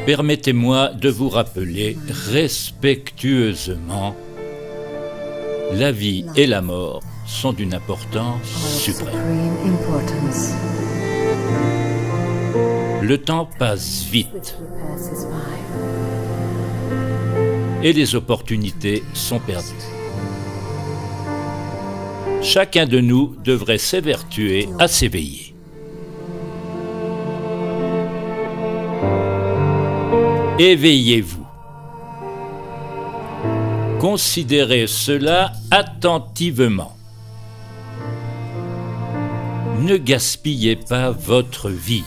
Permettez-moi de vous rappeler respectueusement, la vie et la mort sont d'une importance suprême. Le temps passe vite et les opportunités sont perdues. Chacun de nous devrait s'évertuer à s'éveiller. Éveillez-vous. Considérez cela attentivement. Ne gaspillez pas votre vie.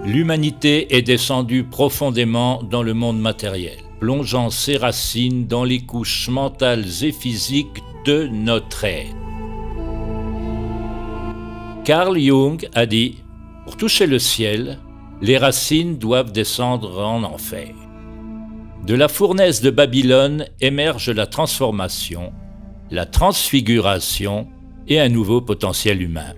L'humanité est descendue profondément dans le monde matériel, plongeant ses racines dans les couches mentales et physiques de notre être. Carl Jung a dit « Pour toucher le ciel, les racines doivent descendre en enfer. » De la fournaise de Babylone émerge la transformation, la transfiguration et un nouveau potentiel humain.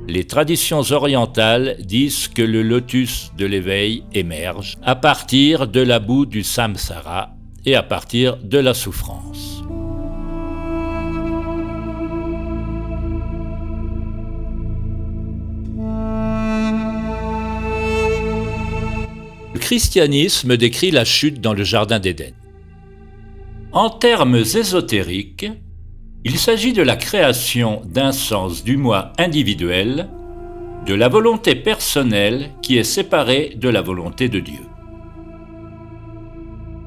Les traditions orientales disent que le lotus de l'éveil émerge à partir de la boue du samsara et à partir de la souffrance. Le christianisme décrit la chute dans le jardin d'Éden. En termes ésotériques, il s'agit de la création d'un sens du moi individuel, de la volonté personnelle qui est séparée de la volonté de Dieu.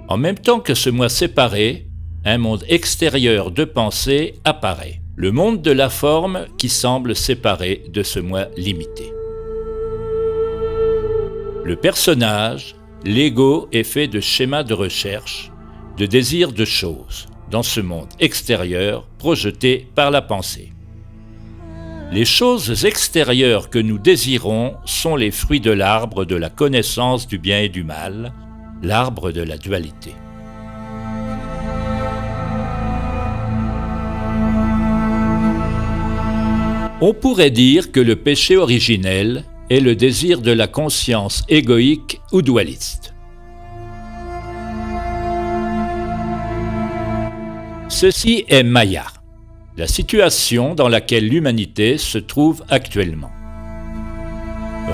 En même temps que ce moi séparé, un monde extérieur de pensée apparaît, le monde de la forme qui semble séparé de ce moi limité. Le personnage, l'ego, est fait de schémas de recherche, de désirs de choses, dans ce monde extérieur projeté par la pensée. Les choses extérieures que nous désirons sont les fruits de l'arbre de la connaissance du bien et du mal, l'arbre de la dualité. On pourrait dire que le péché originel est le désir de la conscience égoïque ou dualiste. Ceci est Maya, la situation dans laquelle l'humanité se trouve actuellement.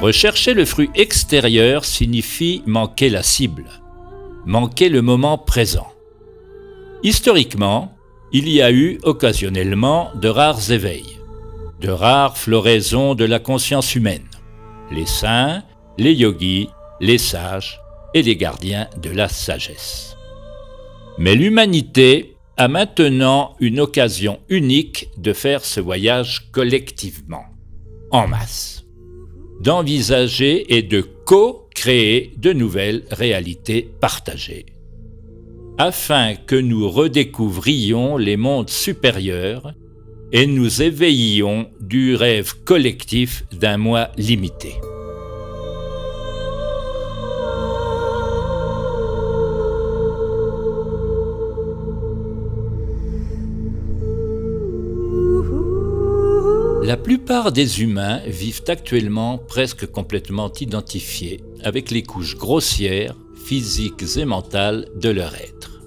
Rechercher le fruit extérieur signifie manquer la cible, manquer le moment présent. Historiquement, il y a eu occasionnellement de rares éveils, de rares floraisons de la conscience humaine, les saints, les yogis, les sages et les gardiens de la sagesse. Mais l'humanité a maintenant une occasion unique de faire ce voyage collectivement, en masse, d'envisager et de co-créer de nouvelles réalités partagées, afin que nous redécouvrions les mondes supérieurs et nous éveillions du rêve collectif d'un moi limité. La plupart des humains vivent actuellement presque complètement identifiés avec les couches grossières, physiques et mentales de leur être,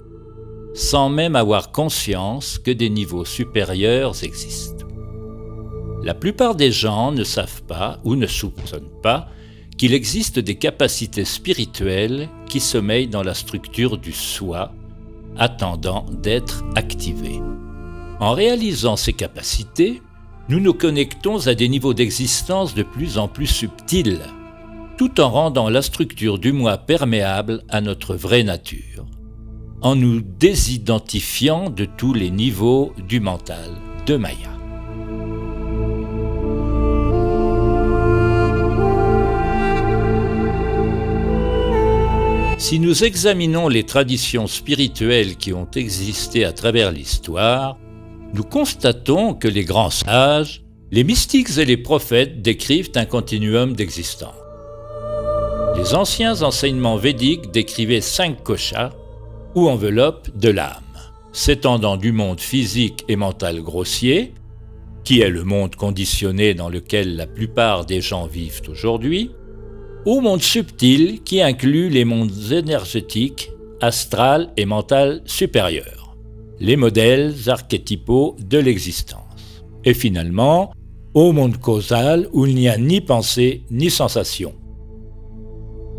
sans même avoir conscience que des niveaux supérieurs existent. La plupart des gens ne savent pas ou ne soupçonnent pas qu'il existe des capacités spirituelles qui sommeillent dans la structure du soi, attendant d'être activées. En réalisant ces capacités, nous nous connectons à des niveaux d'existence de plus en plus subtils, tout en rendant la structure du moi perméable à notre vraie nature, en nous désidentifiant de tous les niveaux du mental de Maya. Si nous examinons les traditions spirituelles qui ont existé à travers l'histoire, nous constatons que les grands sages, les mystiques et les prophètes décrivent un continuum d'existence. Les anciens enseignements védiques décrivaient 5 koshas, ou enveloppes de l'âme, s'étendant du monde physique et mental grossier, qui est le monde conditionné dans lequel la plupart des gens vivent aujourd'hui, au monde subtil qui inclut les mondes énergétiques, astral et mental supérieurs, les modèles archétypaux de l'existence, et finalement au monde causal où il n'y a ni pensée ni sensation.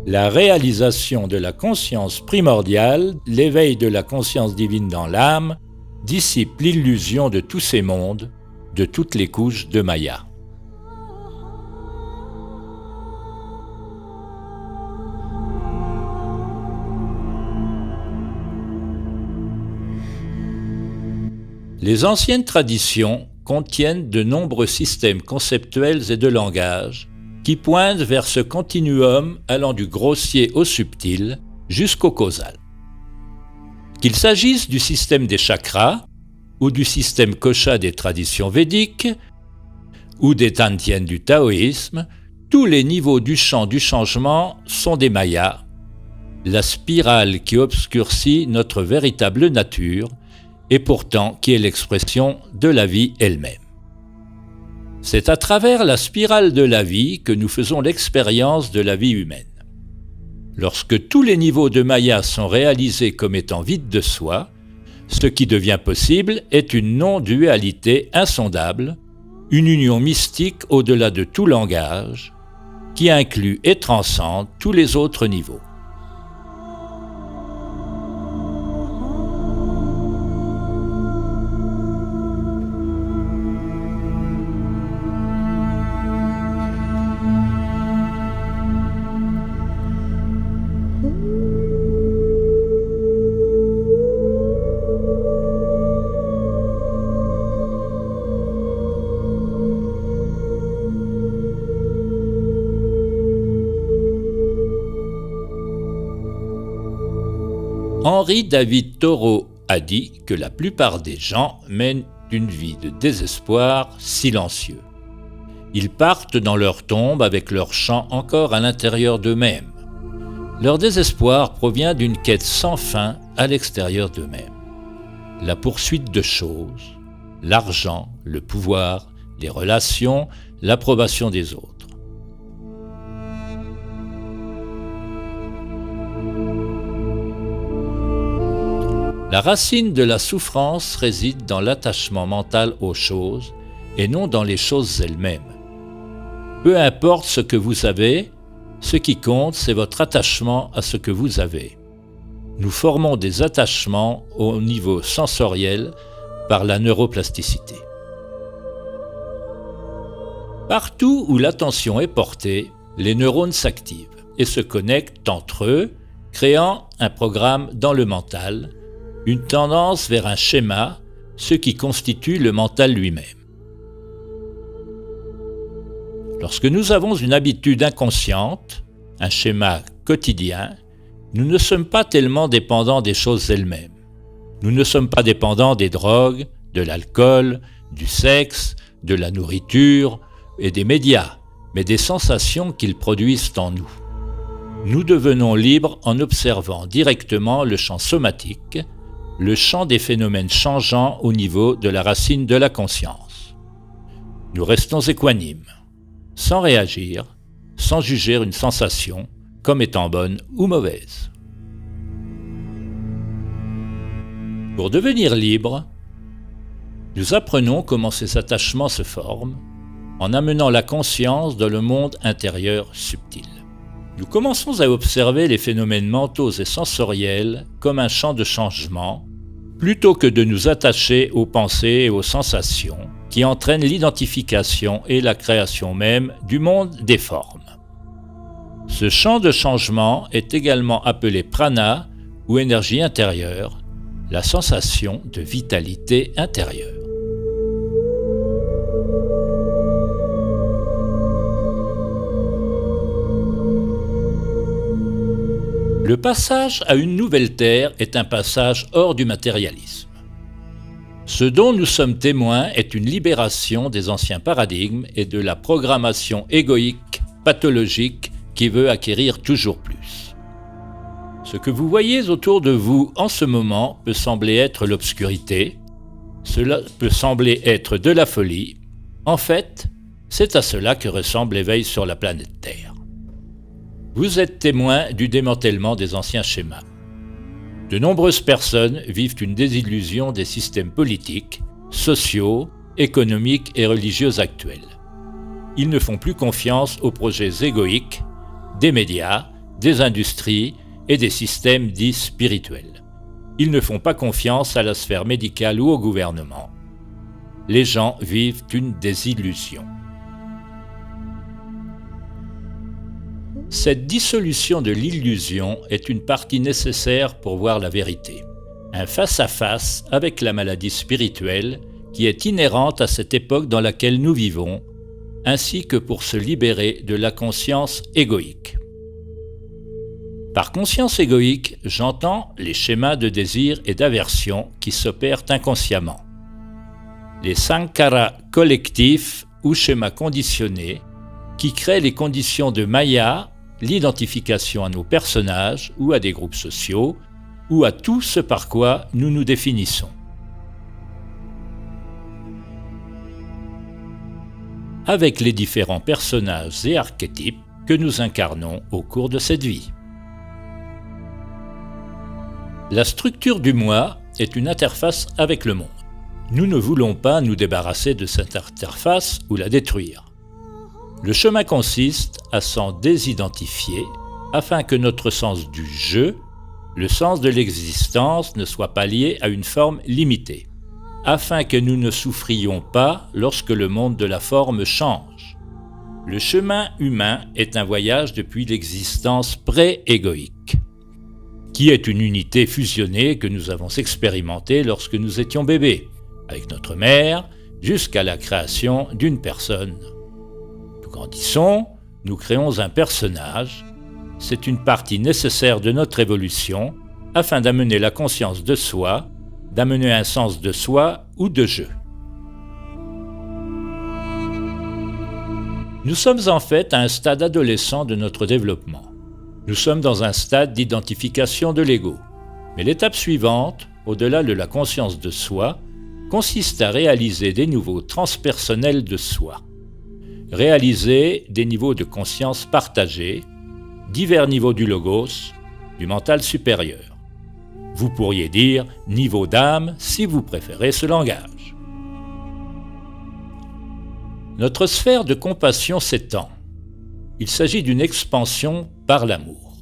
La réalisation de la conscience primordiale, l'éveil de la conscience divine dans l'âme, dissipe l'illusion de tous ces mondes, de toutes les couches de Maya. Les anciennes traditions contiennent de nombreux systèmes conceptuels et de langage qui pointent vers ce continuum allant du grossier au subtil jusqu'au causal. Qu'il s'agisse du système des chakras ou du système kosha des traditions védiques ou des tantien du taoïsme, tous les niveaux du champ du changement sont des mayas, la spirale qui obscurcit notre véritable nature et pourtant qui est l'expression de la vie elle-même. C'est à travers la spirale de la vie que nous faisons l'expérience de la vie humaine. Lorsque tous les niveaux de Maya sont réalisés comme étant vides de soi, ce qui devient possible est une non-dualité insondable, une union mystique au-delà de tout langage, qui inclut et transcende tous les autres niveaux. Henri David Thoreau a dit que la plupart des gens mènent une vie de désespoir silencieux. Ils partent dans leur tombe avec leur chant encore à l'intérieur d'eux-mêmes. Leur désespoir provient d'une quête sans fin à l'extérieur d'eux-mêmes. La poursuite de choses, l'argent, le pouvoir, les relations, l'approbation des autres. La racine de la souffrance réside dans l'attachement mental aux choses et non dans les choses elles-mêmes. Peu importe ce que vous avez, ce qui compte, c'est votre attachement à ce que vous avez. Nous formons des attachements au niveau sensoriel par la neuroplasticité. Partout où l'attention est portée, les neurones s'activent et se connectent entre eux, créant un programme dans le mental, une tendance vers un schéma, ce qui constitue le mental lui-même. Lorsque nous avons une habitude inconsciente, un schéma quotidien, nous ne sommes pas tellement dépendants des choses elles-mêmes. Nous ne sommes pas dépendants des drogues, de l'alcool, du sexe, de la nourriture et des médias, mais des sensations qu'ils produisent en nous. Nous devenons libres en observant directement le champ somatique, le champ des phénomènes changeants au niveau de la racine de la conscience. Nous restons équanimes, sans réagir, sans juger une sensation comme étant bonne ou mauvaise. Pour devenir libre, nous apprenons comment ces attachements se forment en amenant la conscience dans le monde intérieur subtil. Nous commençons à observer les phénomènes mentaux et sensoriels comme un champ de changement, plutôt que de nous attacher aux pensées et aux sensations qui entraînent l'identification et la création même du monde des formes. Ce champ de changement est également appelé prana ou énergie intérieure, la sensation de vitalité intérieure. Le passage à une nouvelle terre est un passage hors du matérialisme. Ce dont nous sommes témoins est une libération des anciens paradigmes et de la programmation égoïque, pathologique, qui veut acquérir toujours plus. Ce que vous voyez autour de vous en ce moment peut sembler être l'obscurité, cela peut sembler être de la folie. En fait, c'est à cela que ressemble l'éveil sur la planète Terre. Vous êtes témoin du démantèlement des anciens schémas. De nombreuses personnes vivent une désillusion des systèmes politiques, sociaux, économiques et religieux actuels. Ils ne font plus confiance aux projets égoïques des médias, des industries et des systèmes dits spirituels. Ils ne font pas confiance à la sphère médicale ou au gouvernement. Les gens vivent une désillusion. Cette dissolution de l'illusion est une partie nécessaire pour voir la vérité. Un face-à-face avec la maladie spirituelle qui est inhérente à cette époque dans laquelle nous vivons, ainsi que pour se libérer de la conscience égoïque. Par conscience égoïque, j'entends les schémas de désir et d'aversion qui s'opèrent inconsciemment. Les sankharas collectifs ou schémas conditionnés qui créent les conditions de Maya, l'identification à nos personnages ou à des groupes sociaux ou à tout ce par quoi nous nous définissons. Avec les différents personnages et archétypes que nous incarnons au cours de cette vie. La structure du moi est une interface avec le monde. Nous ne voulons pas nous débarrasser de cette interface ou la détruire. Le chemin consiste à s'en désidentifier afin que notre sens du « je », le sens de l'existence, ne soit pas lié à une forme limitée, afin que nous ne souffrions pas lorsque le monde de la forme change. Le chemin humain est un voyage depuis l'existence pré-égoïque, qui est une unité fusionnée que nous avons expérimentée lorsque nous étions bébés, avec notre mère, jusqu'à la création d'une personne. Nous grandissons, nous créons un personnage. C'est une partie nécessaire de notre évolution afin d'amener la conscience de soi, d'amener un sens de soi ou de je. Nous sommes en fait à un stade adolescent de notre développement. Nous sommes dans un stade d'identification de l'ego. Mais l'étape suivante, au-delà de la conscience de soi, consiste à réaliser des niveaux transpersonnels de soi, réaliser des niveaux de conscience partagés, divers niveaux du logos, du mental supérieur. Vous pourriez dire niveau d'âme si vous préférez ce langage. Notre sphère de compassion s'étend. Il s'agit d'une expansion par l'amour.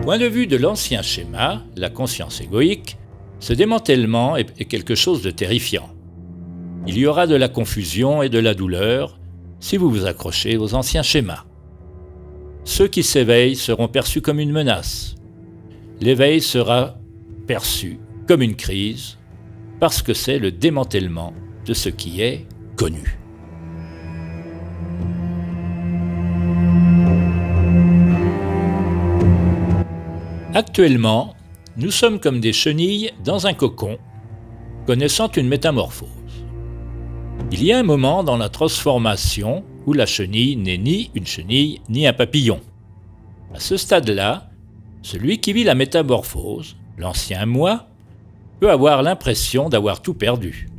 Point de vue de l'ancien schéma, la conscience égoïque, ce démantèlement est quelque chose de terrifiant. Il y aura de la confusion et de la douleur si vous vous accrochez aux anciens schémas. Ceux qui s'éveillent seront perçus comme une menace. L'éveil sera perçu comme une crise parce que c'est le démantèlement de ce qui est connu. Actuellement, nous sommes comme des chenilles dans un cocon, connaissant une métamorphose. Il y a un moment dans la transformation où la chenille n'est ni une chenille ni un papillon. À ce stade-là, celui qui vit la métamorphose, l'ancien moi, peut avoir l'impression d'avoir tout perdu.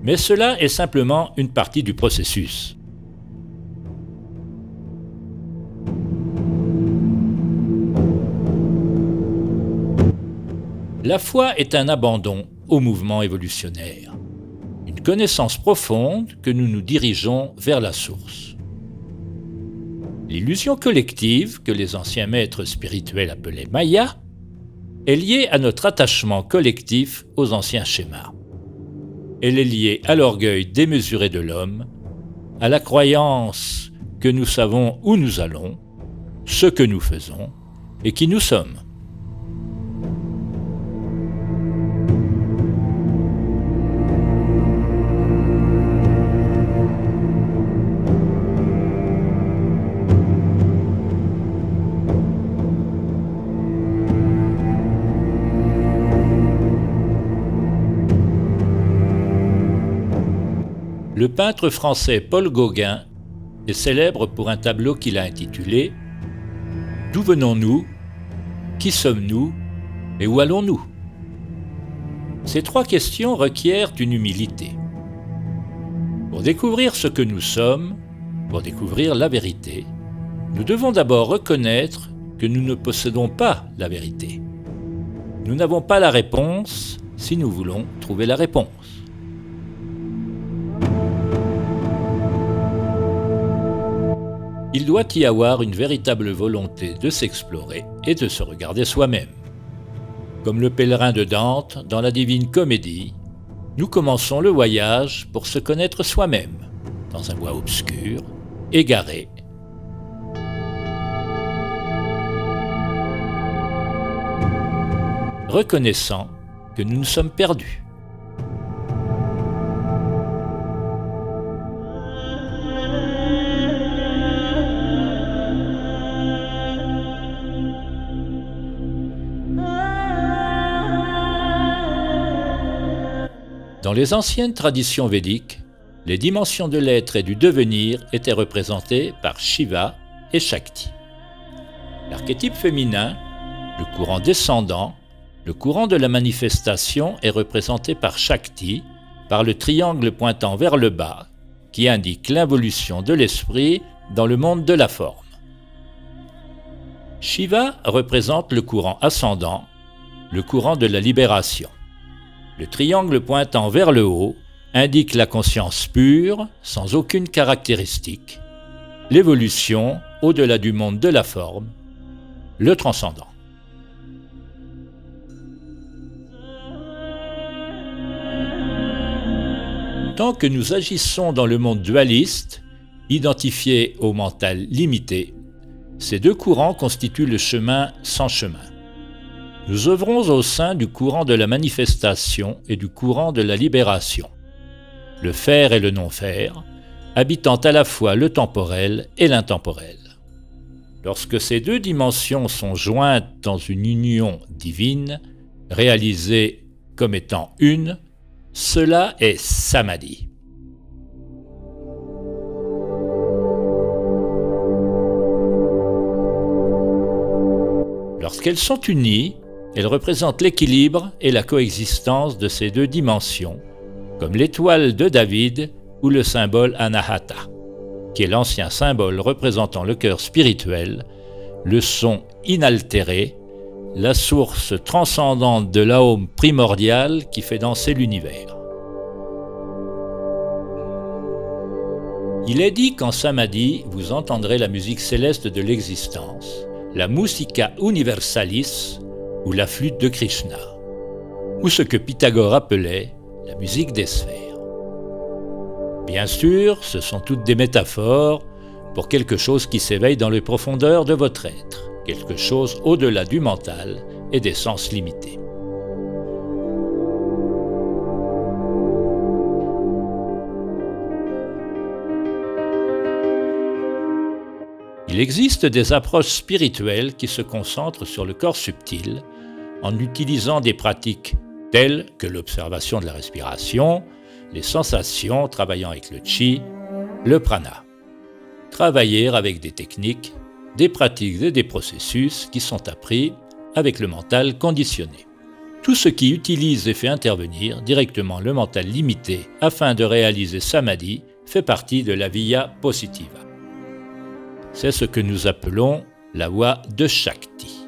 Mais cela est simplement une partie du processus. La foi est un abandon au mouvement évolutionnaire, une connaissance profonde que nous nous dirigeons vers la source. L'illusion collective, que les anciens maîtres spirituels appelaient Maya, est liée à notre attachement collectif aux anciens schémas. Elle est liée à l'orgueil démesuré de l'homme, à la croyance que nous savons où nous allons, ce que nous faisons et qui nous sommes. Le peintre français Paul Gauguin est célèbre pour un tableau qu'il a intitulé « D'où venons-nous ? Qui sommes-nous ? Et où allons-nous » Ces trois questions requièrent une humilité. Pour découvrir ce que nous sommes, pour découvrir la vérité, nous devons d'abord reconnaître que nous ne possédons pas la vérité. Nous n'avons pas la réponse si nous voulons trouver la réponse. Il doit y avoir une véritable volonté de s'explorer et de se regarder soi-même. Comme le pèlerin de Dante dans la Divine Comédie, nous commençons le voyage pour se connaître soi-même, dans un bois obscur, égaré. Reconnaissant que nous nous sommes perdus. Dans les anciennes traditions védiques, les dimensions de l'être et du devenir étaient représentées par Shiva et Shakti. L'archétype féminin, le courant descendant, le courant de la manifestation est représenté par Shakti, par le triangle pointant vers le bas, qui indique l'involution de l'esprit dans le monde de la forme. Shiva représente le courant ascendant, le courant de la libération. Le triangle pointant vers le haut indique la conscience pure, sans aucune caractéristique, l'évolution au-delà du monde de la forme, le transcendant. Tant que nous agissons dans le monde dualiste, identifié au mental limité, ces deux courants constituent le chemin sans chemin. Nous œuvrons au sein du courant de la manifestation et du courant de la libération, le faire et le non-faire, habitant à la fois le temporel et l'intemporel. Lorsque ces deux dimensions sont jointes dans une union divine, réalisée comme étant une, cela est samadhi. Lorsqu'elles sont unies, elles représentent l'équilibre et la coexistence de ces deux dimensions, comme l'étoile de David ou le symbole Anahata, qui est l'ancien symbole représentant le cœur spirituel, le son inaltéré, la source transcendante de l'Aum primordial qui fait danser l'univers. Il est dit qu'en Samadhi, vous entendrez la musique céleste de l'existence, la musica universalis ou la flûte de Krishna, ou ce que Pythagore appelait la musique des sphères. Bien sûr, ce sont toutes des métaphores pour quelque chose qui s'éveille dans les profondeurs de votre être, quelque chose au-delà du mental et des sens limités. Il existe des approches spirituelles qui se concentrent sur le corps subtil en utilisant des pratiques telles que l'observation de la respiration, les sensations travaillant avec le chi, le prana. Travailler avec des techniques, des pratiques et des processus qui sont appris avec le mental conditionné. Tout ce qui utilise et fait intervenir directement le mental limité afin de réaliser samadhi fait partie de la via positiva. C'est ce que nous appelons la voie de Shakti.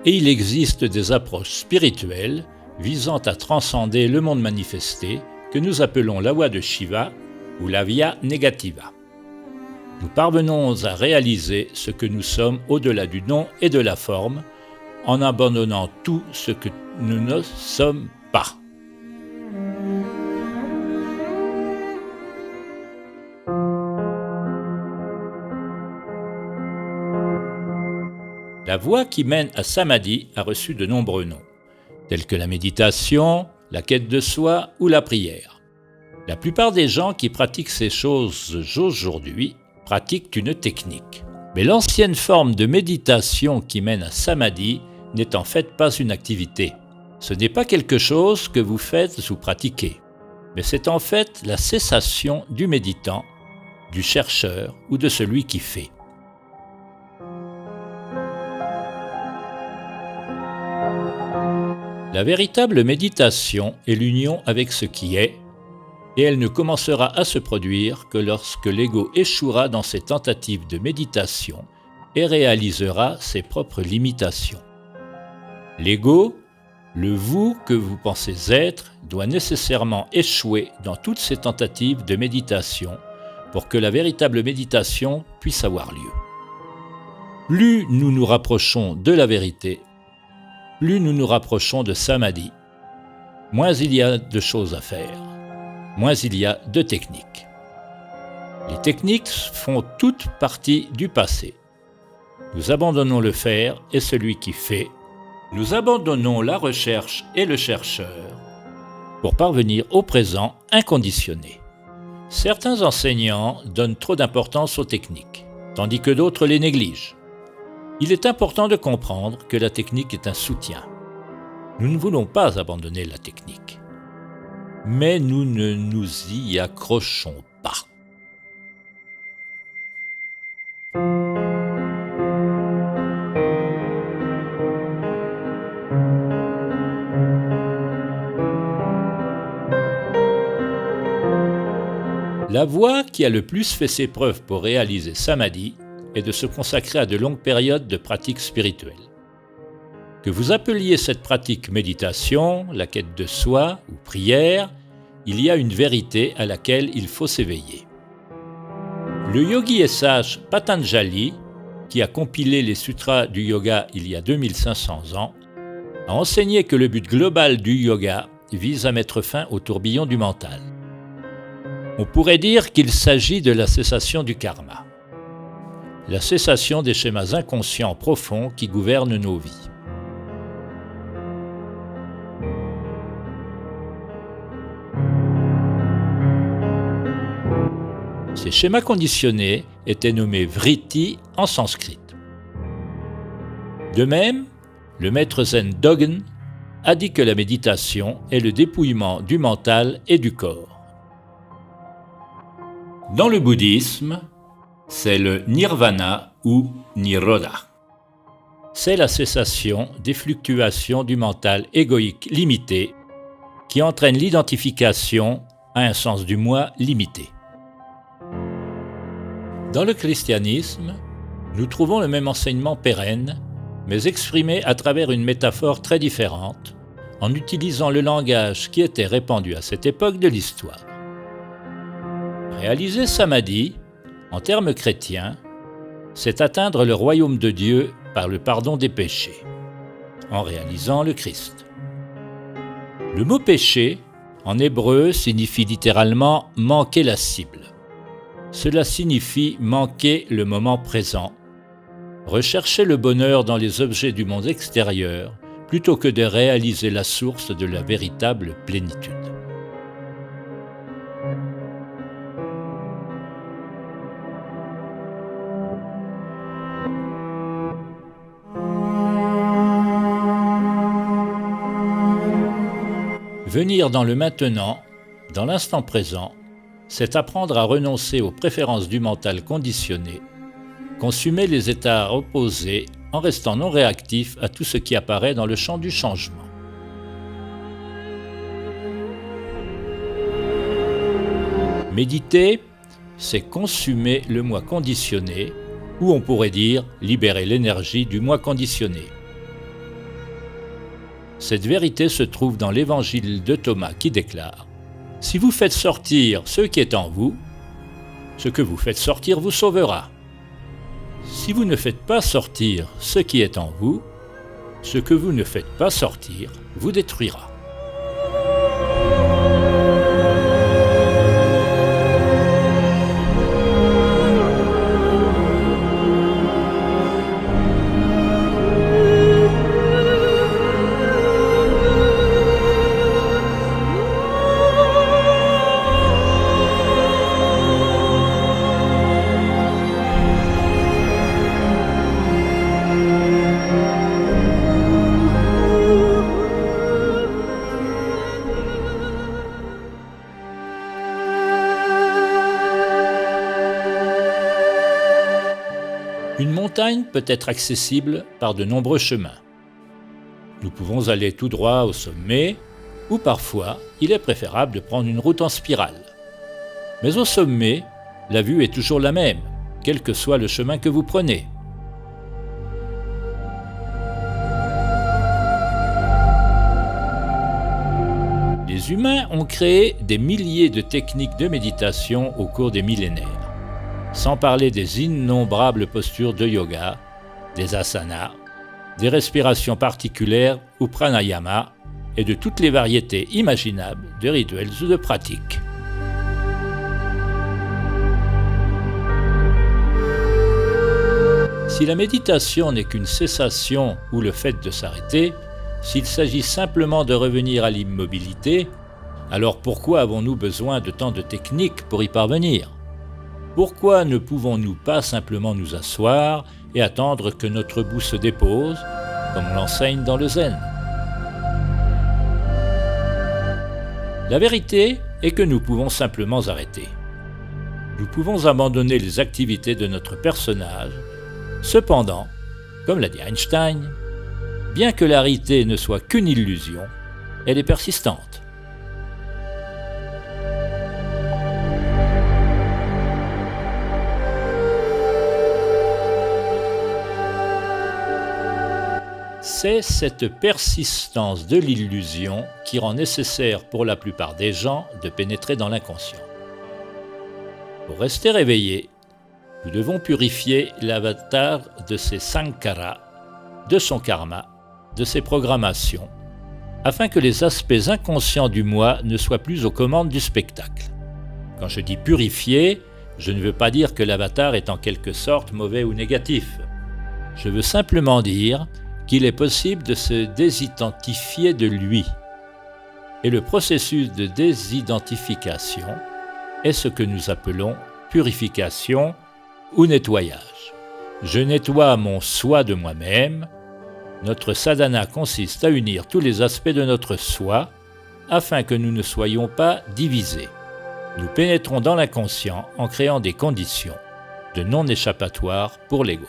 Et il existe des approches spirituelles visant à transcender le monde manifesté que nous appelons la voie de Shiva ou la via negativa. Nous parvenons à réaliser ce que nous sommes au-delà du nom et de la forme en abandonnant tout ce que nous ne sommes pas. La voie qui mène à Samadhi a reçu de nombreux noms, tels que la méditation, la quête de soi ou la prière. La plupart des gens qui pratiquent ces choses aujourd'hui pratiquent une technique. Mais l'ancienne forme de méditation qui mène à Samadhi n'est en fait pas une activité. Ce n'est pas quelque chose que vous faites ou pratiquez, mais c'est en fait la cessation du méditant, du chercheur ou de celui qui fait. La véritable méditation est l'union avec ce qui est, et elle ne commencera à se produire que lorsque l'ego échouera dans ses tentatives de méditation et réalisera ses propres limitations. L'ego, le vous que vous pensez être, doit nécessairement échouer dans toutes ses tentatives de méditation pour que la véritable méditation puisse avoir lieu. Plus nous nous rapprochons de la vérité, plus nous nous rapprochons de Samadhi, moins il y a de choses à faire, moins il y a de techniques. Les techniques font toutes partie du passé. Nous abandonnons le faire et celui qui fait. Nous abandonnons la recherche et le chercheur pour parvenir au présent inconditionné. Certains enseignants donnent trop d'importance aux techniques, tandis que d'autres les négligent. Il est important de comprendre que la technique est un soutien. Nous ne voulons pas abandonner la technique, mais nous ne nous y accrochons pas. La voie qui a le plus fait ses preuves pour réaliser Samadhi est de se consacrer à de longues périodes de pratique spirituelle. Que vous appeliez cette pratique méditation, la quête de soi ou prière, il y a une vérité à laquelle il faut s'éveiller. Le yogi et sage Patanjali, qui a compilé les sutras du yoga il y a 2500 ans, a enseigné que le but global du yoga vise à mettre fin au tourbillon du mental. On pourrait dire qu'il s'agit de la cessation du karma, la cessation des schémas inconscients profonds qui gouvernent nos vies. Ces schémas conditionnés étaient nommés vritti en sanskrit. De même, le maître zen Dogen a dit que la méditation est le dépouillement du mental et du corps. Dans le bouddhisme, c'est le nirvana ou nirodha. c'est la cessation des fluctuations du mental égoïque limité qui entraîne l'identification à un sens du moi limité. Dans le christianisme, nous trouvons le même enseignement pérenne, mais exprimé à travers une métaphore très différente, en utilisant le langage qui était répandu à cette époque de l'histoire. Réaliser samadhi, en termes chrétiens, c'est atteindre le royaume de Dieu par le pardon des péchés, en réalisant le Christ. Le mot péché, en hébreu, signifie littéralement « manquer la cible ». Cela signifie manquer le moment présent, rechercher le bonheur dans les objets du monde extérieur plutôt que de réaliser la source de la véritable plénitude. Venir dans le maintenant, dans l'instant présent, c'est apprendre à renoncer aux préférences du mental conditionné, consommer les états opposés en restant non réactif à tout ce qui apparaît dans le champ du changement. Méditer, c'est consumer le moi conditionné, ou on pourrait dire libérer l'énergie du moi conditionné. Cette vérité se trouve dans l'évangile de Thomas qui déclare « Si vous faites sortir ce qui est en vous, ce que vous faites sortir vous sauvera. Si vous ne faites pas sortir ce qui est en vous, ce que vous ne faites pas sortir vous détruira. » Une montagne peut être accessible par de nombreux chemins. Nous pouvons aller tout droit au sommet, ou parfois, il est préférable de prendre une route en spirale. Mais au sommet, la vue est toujours la même, quel que soit le chemin que vous prenez. Les humains ont créé des milliers de techniques de méditation au cours des millénaires. Sans parler des innombrables postures de yoga, des asanas, des respirations particulières ou pranayama et de toutes les variétés imaginables de rituels ou de pratiques. Si la méditation n'est qu'une cessation ou le fait de s'arrêter, s'il s'agit simplement de revenir à l'immobilité, alors pourquoi avons-nous besoin de tant de techniques pour y parvenir ? Pourquoi ne pouvons-nous pas simplement nous asseoir et attendre que notre bout se dépose, comme on l'enseigne dans le zen ? La vérité est que nous pouvons simplement arrêter. Nous pouvons abandonner les activités de notre personnage. Cependant, comme l'a dit Einstein, bien que la réalité ne soit qu'une illusion, elle est persistante. C'est cette persistance de l'illusion qui rend nécessaire pour la plupart des gens de pénétrer dans l'inconscient. Pour rester réveillé, nous devons purifier l'avatar de ses sankharas, de son karma, de ses programmations, afin que les aspects inconscients du moi ne soient plus aux commandes du spectacle. Quand je dis purifier, je ne veux pas dire que l'avatar est en quelque sorte mauvais ou négatif. Je veux simplement dire qu'il est possible de se désidentifier de lui. Et le processus de désidentification est ce que nous appelons purification ou nettoyage. Je nettoie mon soi de moi-même. Notre sadhana consiste à unir tous les aspects de notre soi afin que nous ne soyons pas divisés. Nous pénétrons dans l'inconscient en créant des conditions de non-échappatoire pour l'ego.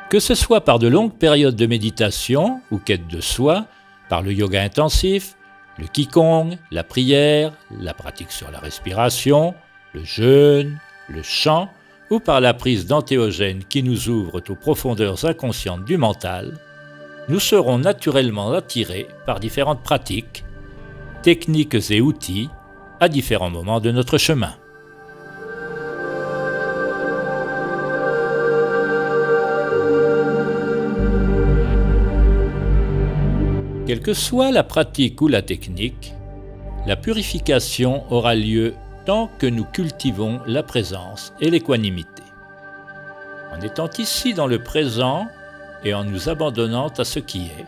Que ce soit par de longues périodes de méditation ou quête de soi, par le yoga intensif, le qigong, la prière, la pratique sur la respiration, le jeûne, le chant, ou par la prise d'antéogènes qui nous ouvrent aux profondeurs inconscientes du mental, nous serons naturellement attirés par différentes pratiques, techniques et outils à différents moments de notre chemin. Quelle que soit la pratique ou la technique, la purification aura lieu tant que nous cultivons la présence et l'équanimité. En étant ici dans le présent et en nous abandonnant à ce qui est,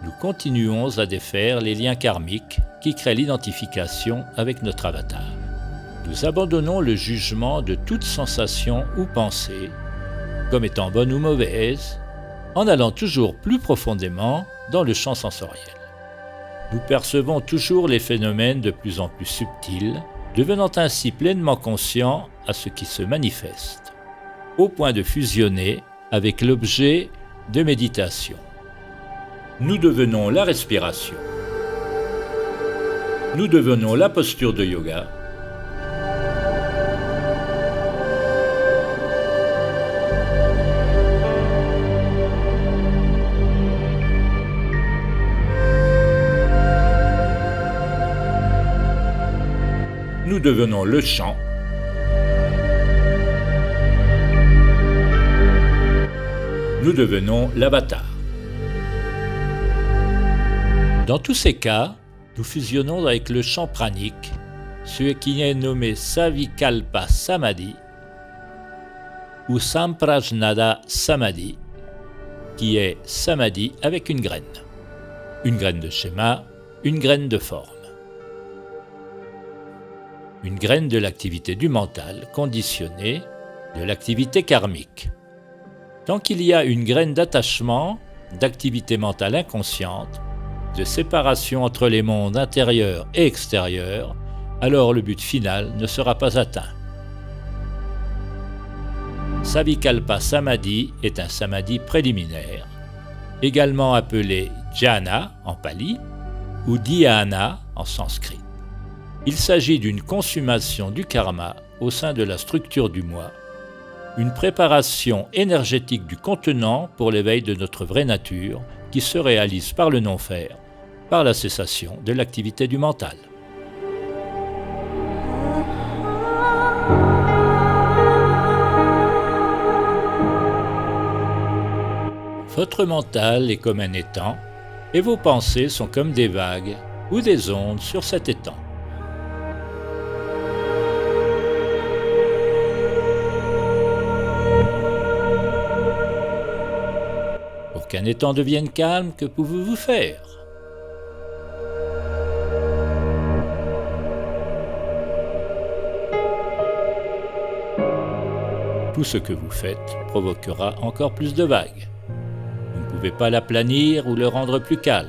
nous continuons à défaire les liens karmiques qui créent l'identification avec notre avatar. Nous abandonnons le jugement de toute sensation ou pensée, comme étant bonne ou mauvaise, en allant toujours plus profondément dans le champ sensoriel. Nous percevons toujours les phénomènes de plus en plus subtils, devenant ainsi pleinement conscients à ce qui se manifeste, au point de fusionner avec l'objet de méditation. Nous devenons la respiration. Nous devenons la posture de yoga. Nous devenons le chant. Nous devenons l'avatar. Dans tous ces cas, nous fusionnons avec le chant pranique, ce qui est nommé Savikalpa Samadhi ou Samprajnana Samadhi, qui est Samadhi avec une graine de schéma, une graine de forme. Une graine de l'activité du mental conditionnée, de l'activité karmique. Tant qu'il y a une graine d'attachement, d'activité mentale inconsciente, de séparation entre les mondes intérieurs et extérieurs, alors le but final ne sera pas atteint. Savikalpa Samadhi est un samadhi préliminaire, également appelé dhyana en pali ou dhyana en sanskrit. Il s'agit d'une consommation du karma au sein de la structure du moi, une préparation énergétique du contenant pour l'éveil de notre vraie nature qui se réalise par le non-faire, par la cessation de l'activité du mental. Votre mental est comme un étang et vos pensées sont comme des vagues ou des ondes sur cet étang. Pour qu'un étang devienne calme, que pouvez-vous faire? Tout ce que vous faites provoquera encore plus de vagues. Vous ne pouvez pas l'aplanir ou le rendre plus calme.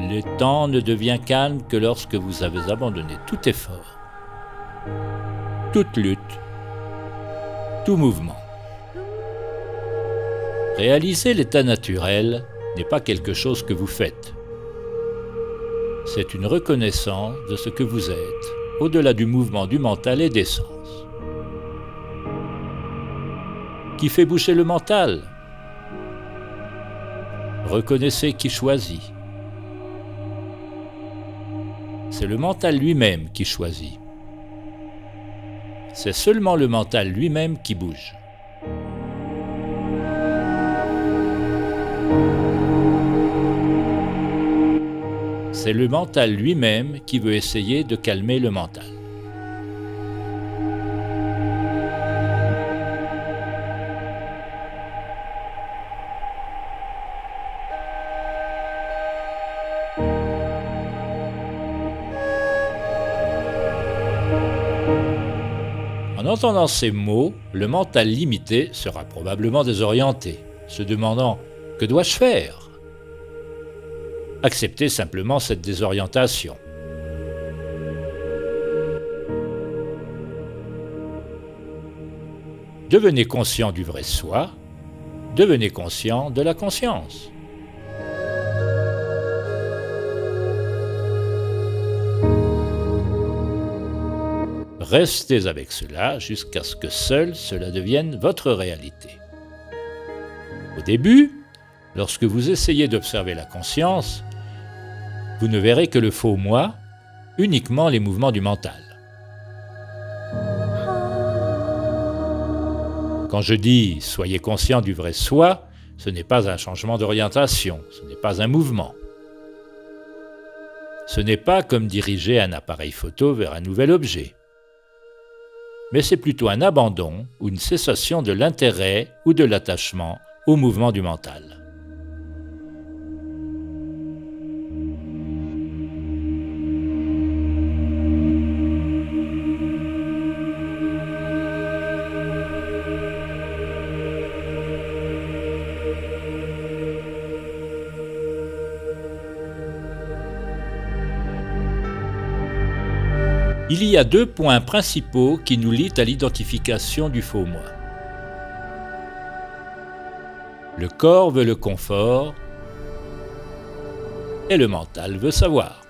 L'étang ne devient calme que lorsque vous avez abandonné tout effort, toute lutte, tout mouvement. Réaliser l'état naturel n'est pas quelque chose que vous faites. C'est une reconnaissance de ce que vous êtes, au-delà du mouvement du mental et des sens. Qui fait bouger le mental? Reconnaissez qui choisit. C'est le mental lui-même qui choisit. C'est seulement le mental lui-même qui bouge. C'est le mental lui-même qui veut essayer de calmer le mental. En entendant ces mots, le mental limité sera probablement désorienté, se demandant « Que dois-je faire ?» Acceptez simplement cette désorientation. Devenez conscient du vrai soi, devenez conscient de la conscience. Restez avec cela jusqu'à ce que seul cela devienne votre réalité. Au début, lorsque vous essayez d'observer la conscience, vous ne verrez que le faux moi, uniquement les mouvements du mental. Quand je dis « soyez conscient du vrai soi », ce n'est pas un changement d'orientation, ce n'est pas un mouvement. Ce n'est pas comme diriger un appareil photo vers un nouvel objet. Mais c'est plutôt un abandon ou une cessation de l'intérêt ou de l'attachement au mouvement du mental. Il y a deux points principaux qui nous lient à l'identification du faux moi. Le corps veut le confort et le mental veut savoir.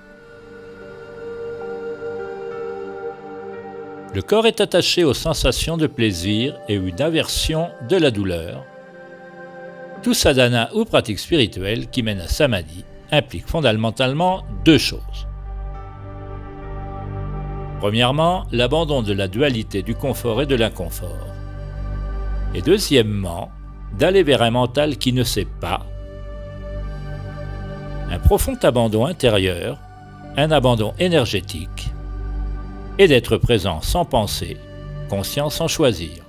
Le corps est attaché aux sensations de plaisir et une aversion de la douleur. Tout sadhana ou pratique spirituelle qui mène à samadhi implique fondamentalement deux choses. Premièrement, l'abandon de la dualité du confort et de l'inconfort. Et deuxièmement, d'aller vers un mental qui ne sait pas. Un profond abandon intérieur, un abandon énergétique, et d'être présent sans penser, conscient sans choisir.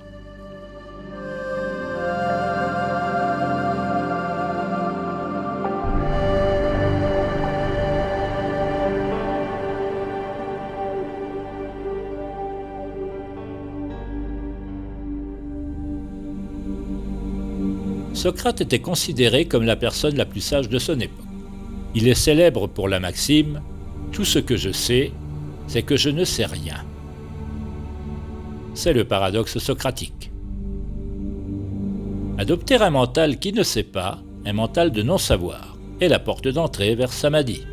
Socrate était considéré comme la personne la plus sage de son époque. Il est célèbre pour la maxime « Tout ce que je sais, c'est que je ne sais rien ». C'est le paradoxe socratique. Adopter un mental qui ne sait pas, un mental de non-savoir, est la porte d'entrée vers samadhi.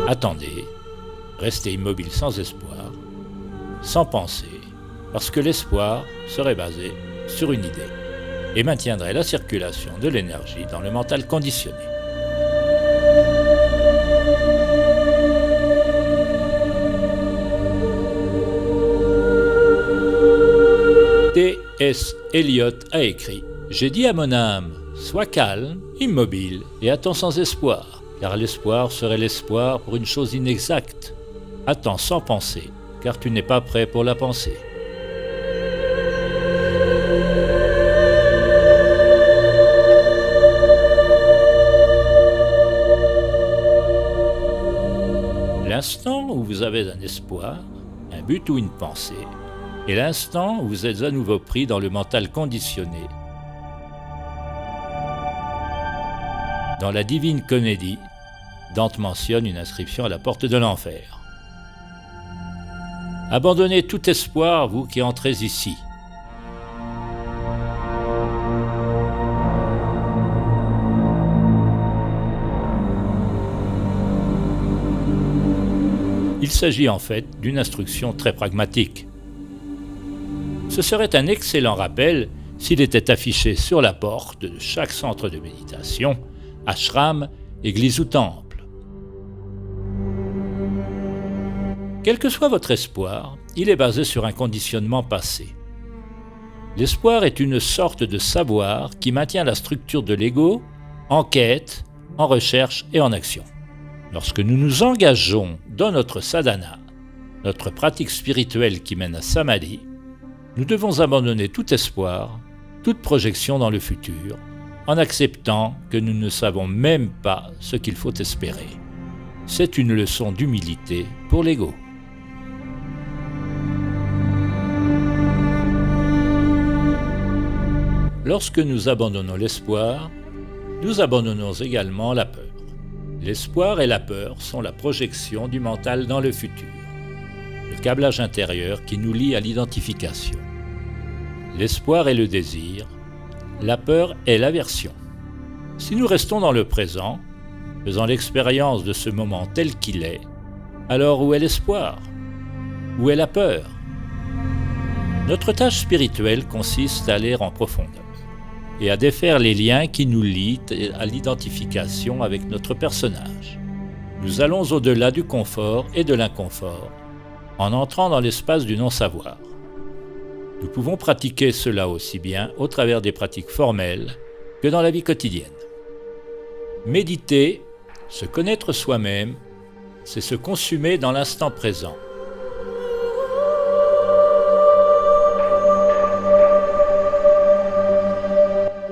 Attendez, restez immobile sans espoir, sans penser, parce que l'espoir serait basé sur une idée et maintiendrait la circulation de l'énergie dans le mental conditionné. T.S. Eliot a écrit « J'ai dit à mon âme, sois calme, immobile et attends sans espoir. Car l'espoir serait l'espoir pour une chose inexacte. Attends sans penser, car tu n'es pas prêt pour la pensée. » L'instant où vous avez un espoir, un but ou une pensée, et l'instant où vous êtes à nouveau pris dans le mental conditionné, dans la Divine Comédie, Dante mentionne une inscription à la porte de l'enfer. Abandonnez tout espoir, vous qui entrez ici. Il s'agit en fait d'une instruction très pragmatique. Ce serait un excellent rappel s'il était affiché sur la porte de chaque centre de méditation, ashram, église ou temple. Quel que soit votre espoir, il est basé sur un conditionnement passé. L'espoir est une sorte de savoir qui maintient la structure de l'ego en quête, en recherche et en action. Lorsque nous nous engageons dans notre sadhana, notre pratique spirituelle qui mène à samadhi, nous devons abandonner tout espoir, toute projection dans le futur, en acceptant que nous ne savons même pas ce qu'il faut espérer. C'est une leçon d'humilité pour l'ego. Lorsque nous abandonnons l'espoir, Nous abandonnons également la peur. L'espoir et la peur sont la projection du mental dans le futur, le câblage intérieur qui nous lie à l'identification. L'espoir est le désir, la peur est l'aversion. Si nous restons dans le présent, faisant l'expérience de ce moment tel qu'il est, alors où est l'espoir? Où est la peur? Notre tâche spirituelle consiste à aller en profondeur et à défaire les liens qui nous lient à l'identification avec notre personnage. Nous allons au-delà du confort et de l'inconfort en entrant dans l'espace du non-savoir. Nous pouvons pratiquer cela aussi bien au travers des pratiques formelles que dans la vie quotidienne. Méditer, se connaître soi-même, c'est se consumer dans l'instant présent.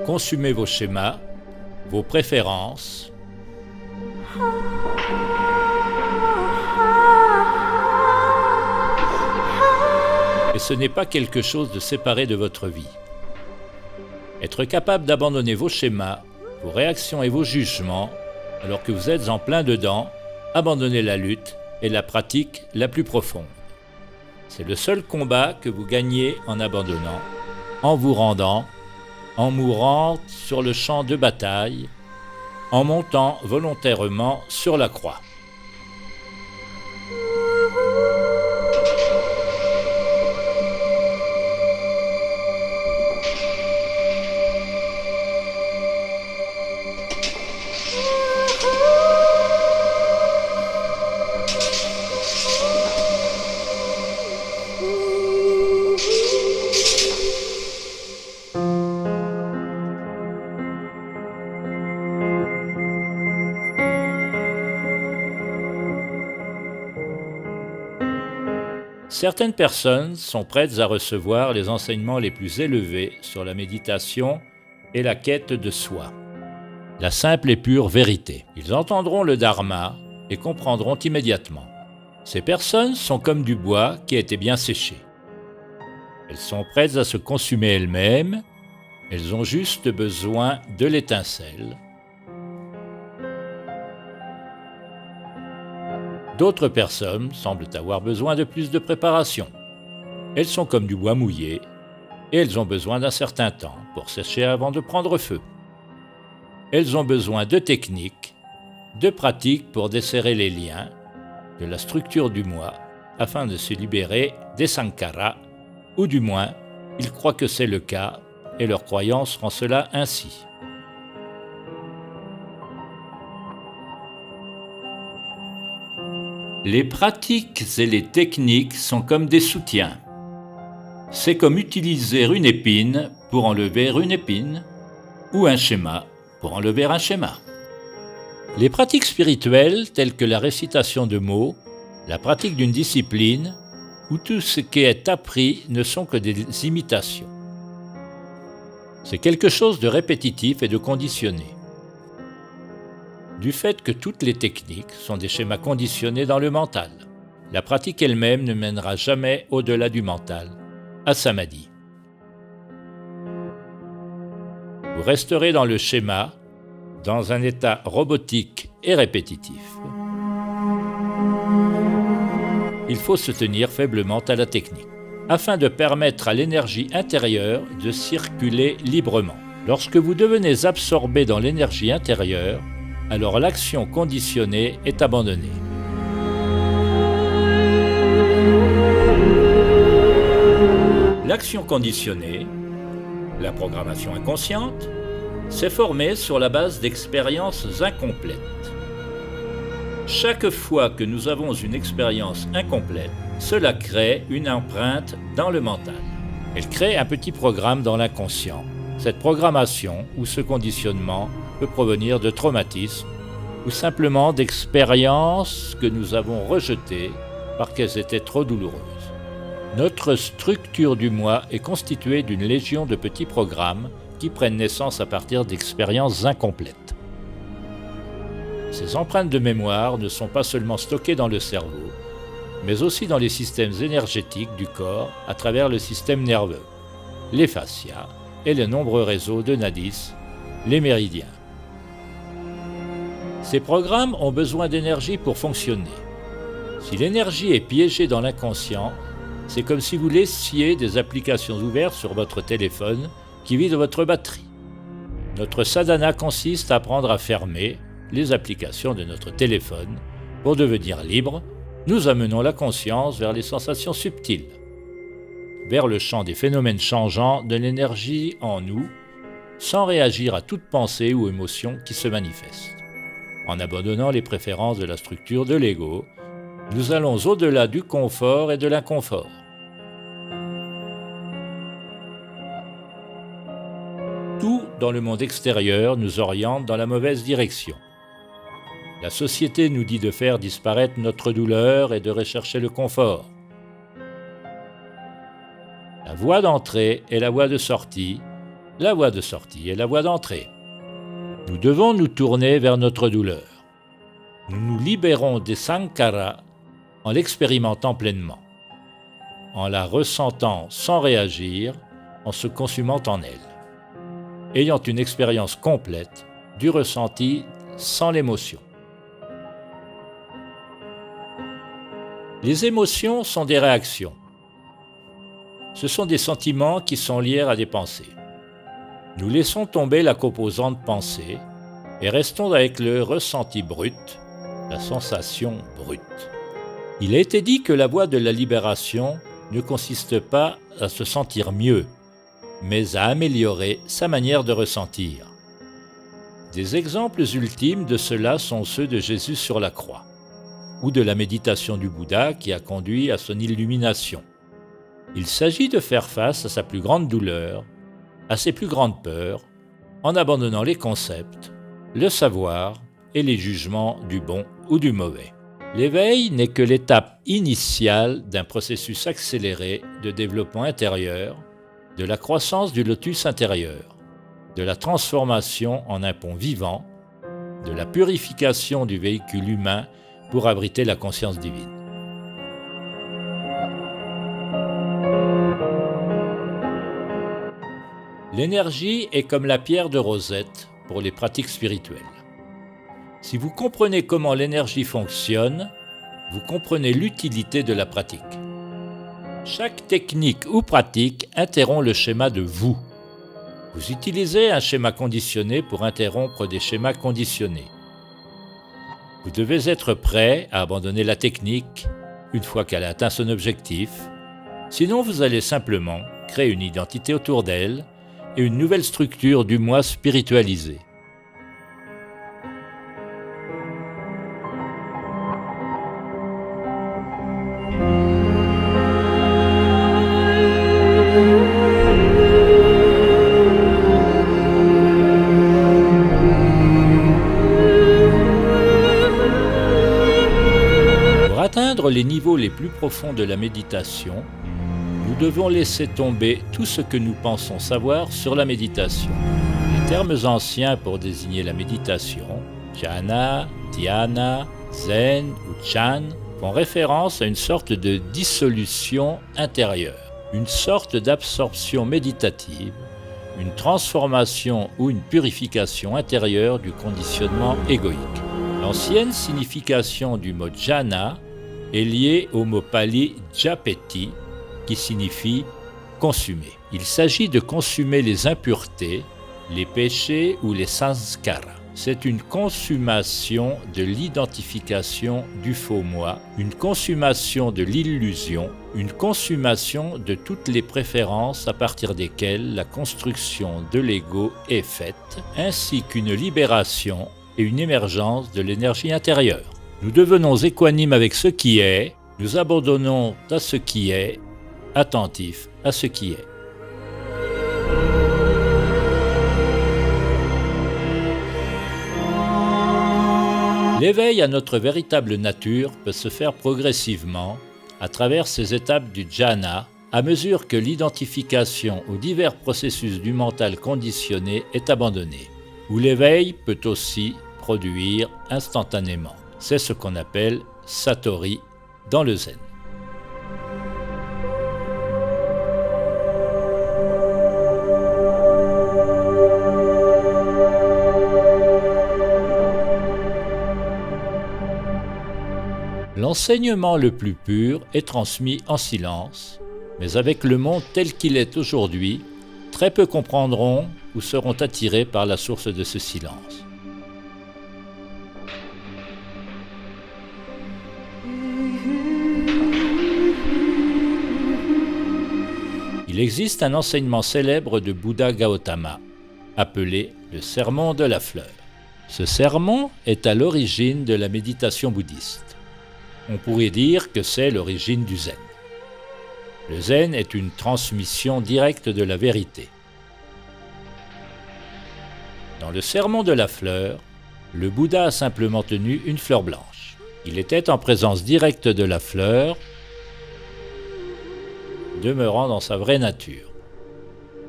Consumez vos schémas, vos préférences. Et ce n'est pas quelque chose de séparé de votre vie. Être capable d'abandonner vos schémas, vos réactions et vos jugements, alors que vous êtes en plein dedans, abandonnez la lutte et la pratique la plus profonde. C'est le seul combat que vous gagnez en abandonnant, en vous rendant, en mourant sur le champ de bataille, en montant volontairement sur la croix. Certaines personnes sont prêtes à recevoir les enseignements les plus élevés sur la méditation et la quête de soi, la simple et pure vérité. Ils entendront le dharma et comprendront immédiatement. Ces personnes sont comme du bois qui a été bien séché. Elles sont prêtes à se consumer elles-mêmes, elles ont juste besoin de l'étincelle. D'autres personnes semblent avoir besoin de plus de préparation. Elles sont comme du bois mouillé et elles ont besoin d'un certain temps pour sécher avant de prendre feu. Elles ont besoin de techniques, de pratiques pour desserrer les liens, de la structure du moi, afin de se libérer des sankaras, ou du moins, ils croient que c'est le cas et leur croyance rend cela ainsi. Les pratiques et les techniques sont comme des soutiens. C'est comme utiliser une épine pour enlever une épine, ou un schéma pour enlever un schéma. Les pratiques spirituelles, telles que la récitation de mots, la pratique d'une discipline, ou tout ce qui est appris ne sont que des imitations. C'est quelque chose de répétitif et de conditionné. Du fait que toutes les techniques sont des schémas conditionnés dans le mental. La pratique elle-même ne mènera jamais au-delà du mental, à samadhi. Vous resterez dans le schéma, dans un état robotique et répétitif. Il faut se tenir faiblement à la technique, afin de permettre à l'énergie intérieure de circuler librement. Lorsque vous devenez absorbé dans l'énergie intérieure, alors l'action conditionnée est abandonnée. L'action conditionnée, la programmation inconsciente, s'est formée sur la base d'expériences incomplètes. Chaque fois que nous avons une expérience incomplète, cela crée une empreinte dans le mental. Elle crée un petit programme dans l'inconscient. Cette programmation ou ce conditionnement peut provenir de traumatismes ou simplement d'expériences que nous avons rejetées parce qu'elles étaient trop douloureuses. Notre structure du moi est constituée d'une légion de petits programmes qui prennent naissance à partir d'expériences incomplètes. Ces empreintes de mémoire ne sont pas seulement stockées dans le cerveau, mais aussi dans les systèmes énergétiques du corps à travers le système nerveux, les fascias et les nombreux réseaux de nadis, les méridiens. Ces programmes ont besoin d'énergie pour fonctionner. Si l'énergie est piégée dans l'inconscient, c'est comme si vous laissiez des applications ouvertes sur votre téléphone qui vident votre batterie. Notre sadhana consiste à apprendre à fermer les applications de notre téléphone. Pour devenir libre, nous amenons la conscience vers les sensations subtiles, vers le champ des phénomènes changeants de l'énergie en nous, sans réagir à toute pensée ou émotion qui se manifeste. En abandonnant les préférences de la structure de l'ego, nous allons au-delà du confort et de l'inconfort. Tout dans le monde extérieur nous oriente dans la mauvaise direction. La société nous dit de faire disparaître notre douleur et de rechercher le confort. La voie d'entrée est la voie de sortie, la voie de sortie est la voie d'entrée. Nous devons nous tourner vers notre douleur. Nous nous libérons des sankaras en l'expérimentant pleinement, en la ressentant sans réagir, en se consumant en elle, ayant une expérience complète du ressenti sans l'émotion. Les émotions sont des réactions. Ce sont des sentiments qui sont liés à des pensées. Nous laissons tomber la composante pensée et restons avec le ressenti brut, la sensation brute. Il a été dit que la voie de la libération ne consiste pas à se sentir mieux, mais à améliorer sa manière de ressentir. Des exemples ultimes de cela sont ceux de Jésus sur la croix, ou de la méditation du Bouddha qui a conduit à son illumination. Il s'agit de faire face à sa plus grande douleur, à ses plus grandes peurs, en abandonnant les concepts, le savoir et les jugements du bon ou du mauvais. L'éveil n'est que l'étape initiale d'un processus accéléré de développement intérieur, de la croissance du lotus intérieur, de la transformation en un pont vivant, de la purification du véhicule humain pour abriter la conscience divine. L'énergie est comme la pierre de Rosette pour les pratiques spirituelles. Si vous comprenez comment l'énergie fonctionne, vous comprenez l'utilité de la pratique. Chaque technique ou pratique interrompt le schéma de vous. Vous utilisez un schéma conditionné pour interrompre des schémas conditionnés. Vous devez être prêt à abandonner la technique une fois qu'elle a atteint son objectif, sinon vous allez simplement créer une identité autour d'elle et une nouvelle structure du moi spiritualisé. Pour atteindre les niveaux les plus profonds de la méditation, nous devons laisser tomber tout ce que nous pensons savoir sur la méditation. Les termes anciens pour désigner la méditation, jhana, dhyana, zen ou chan, font référence à une sorte de dissolution intérieure, une sorte d'absorption méditative, une transformation ou une purification intérieure du conditionnement égoïque. L'ancienne signification du mot jhana est liée au mot pali japeti, qui signifie consumer. Il s'agit de consumer les impuretés, les péchés ou les sanskaras. C'est une consommation de l'identification du faux moi, une consommation de l'illusion, une consommation de toutes les préférences à partir desquelles la construction de l'ego est faite, ainsi qu'une libération et une émergence de l'énergie intérieure. Nous devenons équanimes avec ce qui est, nous abandonnons à ce qui est, attentifs à ce qui est. L'éveil à notre véritable nature peut se faire progressivement à travers ces étapes du jhana à mesure que l'identification aux divers processus du mental conditionné est abandonnée, où l'éveil peut aussi produire instantanément. C'est ce qu'on appelle Satori dans le zen. L'enseignement le plus pur est transmis en silence, mais avec le monde tel qu'il est aujourd'hui, très peu comprendront ou seront attirés par la source de ce silence. Il existe un enseignement célèbre de Bouddha Gautama, appelé le sermon de la fleur. Ce sermon est à l'origine de la méditation bouddhiste. On pourrait dire que c'est l'origine du zen. Le zen est une transmission directe de la vérité. Dans le sermon de la fleur, le Bouddha a simplement tenu une fleur blanche. Il était en présence directe de la fleur, demeurant dans sa vraie nature.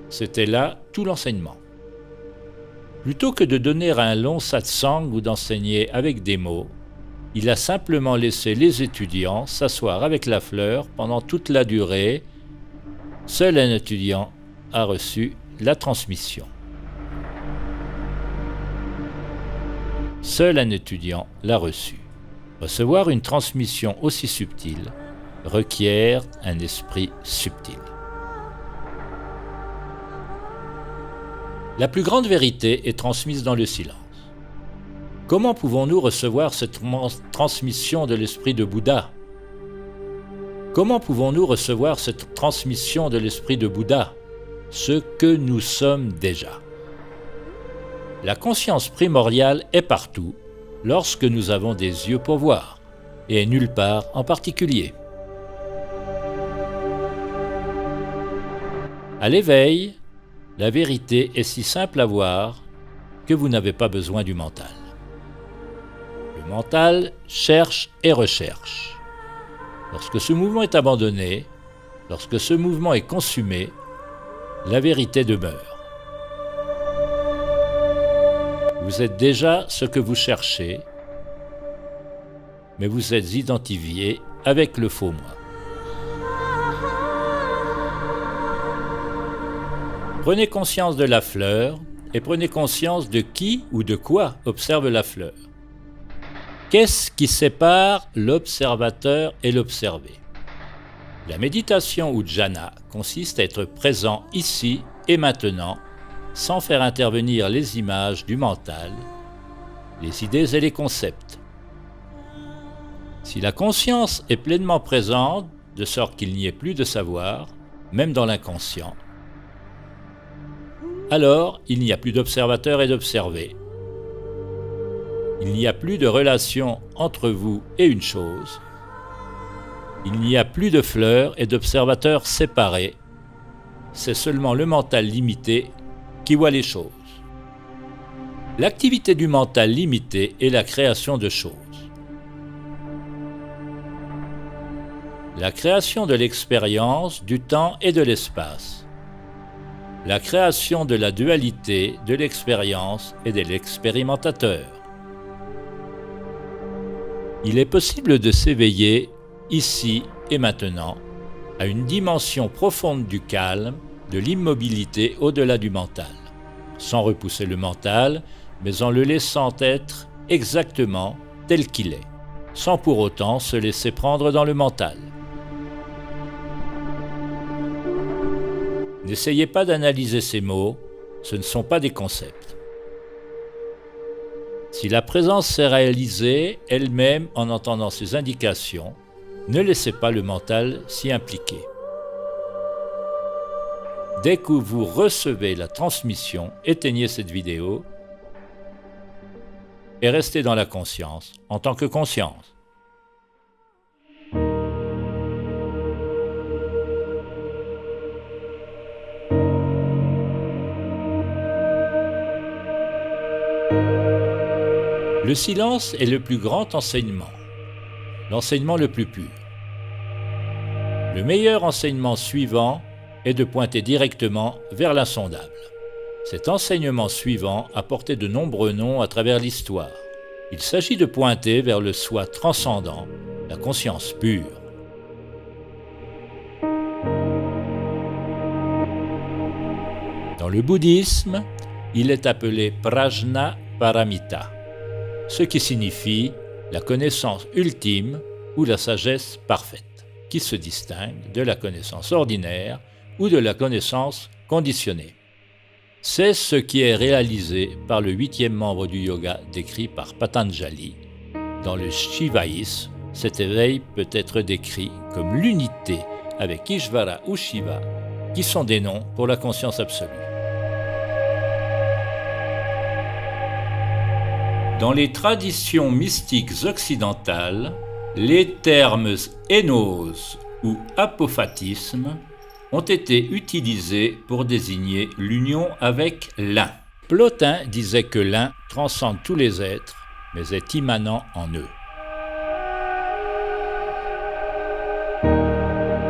C'était là tout l'enseignement. Plutôt que de donner un long satsang ou d'enseigner avec des mots, il a simplement laissé les étudiants s'asseoir avec la fleur pendant toute la durée. Seul un étudiant a reçu la transmission. Seul un étudiant l'a reçu. Recevoir une transmission aussi subtile requiert un esprit subtil. La plus grande vérité est transmise dans le silence. Comment pouvons-nous recevoir cette transmission de l'esprit de Bouddha? Comment pouvons-nous recevoir cette transmission de l'esprit de Bouddha? Ce que nous sommes déjà. La conscience primordiale est partout, lorsque nous avons des yeux pour voir, et nulle part en particulier. À l'éveil, la vérité est si simple à voir que vous n'avez pas besoin du mental. Le mental cherche et recherche. Lorsque ce mouvement est abandonné, lorsque ce mouvement est consumé, la vérité demeure. Vous êtes déjà ce que vous cherchez, mais vous êtes identifié avec le faux moi. Prenez conscience de la fleur et prenez conscience de qui ou de quoi observe la fleur. Qu'est-ce qui sépare l'observateur et l'observé? La méditation ou jhana consiste à être présent ici et maintenant, sans faire intervenir les images du mental, les idées et les concepts. Si la conscience est pleinement présente, de sorte qu'il n'y ait plus de savoir, même dans l'inconscient, alors il n'y a plus d'observateur et d'observé. Il n'y a plus de relation entre vous et une chose. Il n'y a plus de fleurs et d'observateurs séparés. C'est seulement le mental limité qui voit les choses. L'activité du mental limité est la création de choses. La création de l'expérience, du temps et de l'espace. La création de la dualité de l'expérience et de l'expérimentateur. Il est possible de s'éveiller, ici et maintenant, à une dimension profonde du calme, de l'immobilité au-delà du mental, sans repousser le mental, mais en le laissant être exactement tel qu'il est, sans pour autant se laisser prendre dans le mental. N'essayez pas d'analyser ces mots, ce ne sont pas des concepts. Si la présence s'est réalisée elle-même en entendant ces indications, ne laissez pas le mental s'y impliquer. Dès que vous recevez la transmission, éteignez cette vidéo et restez dans la conscience en tant que conscience. Le silence est le plus grand enseignement, l'enseignement le plus pur. Le meilleur enseignement suivant est de pointer directement vers l'insondable. Cet enseignement suivant a porté de nombreux noms à travers l'histoire. Il s'agit de pointer vers le soi transcendant, la conscience pure. Dans le bouddhisme, il est appelé Prajna Paramita, ce qui signifie la connaissance ultime ou la sagesse parfaite, qui se distingue de la connaissance ordinaire ou de la connaissance conditionnée. C'est ce qui est réalisé par le 8e membre du yoga décrit par Patanjali. Dans le shivaïsme, cet éveil peut être décrit comme l'unité avec Ishvara ou Shiva, qui sont des noms pour la conscience absolue. Dans les traditions mystiques occidentales, les termes énose ou apophatisme ont été utilisés pour désigner l'union avec l'un. Plotin disait que l'un transcende tous les êtres, mais est immanent en eux.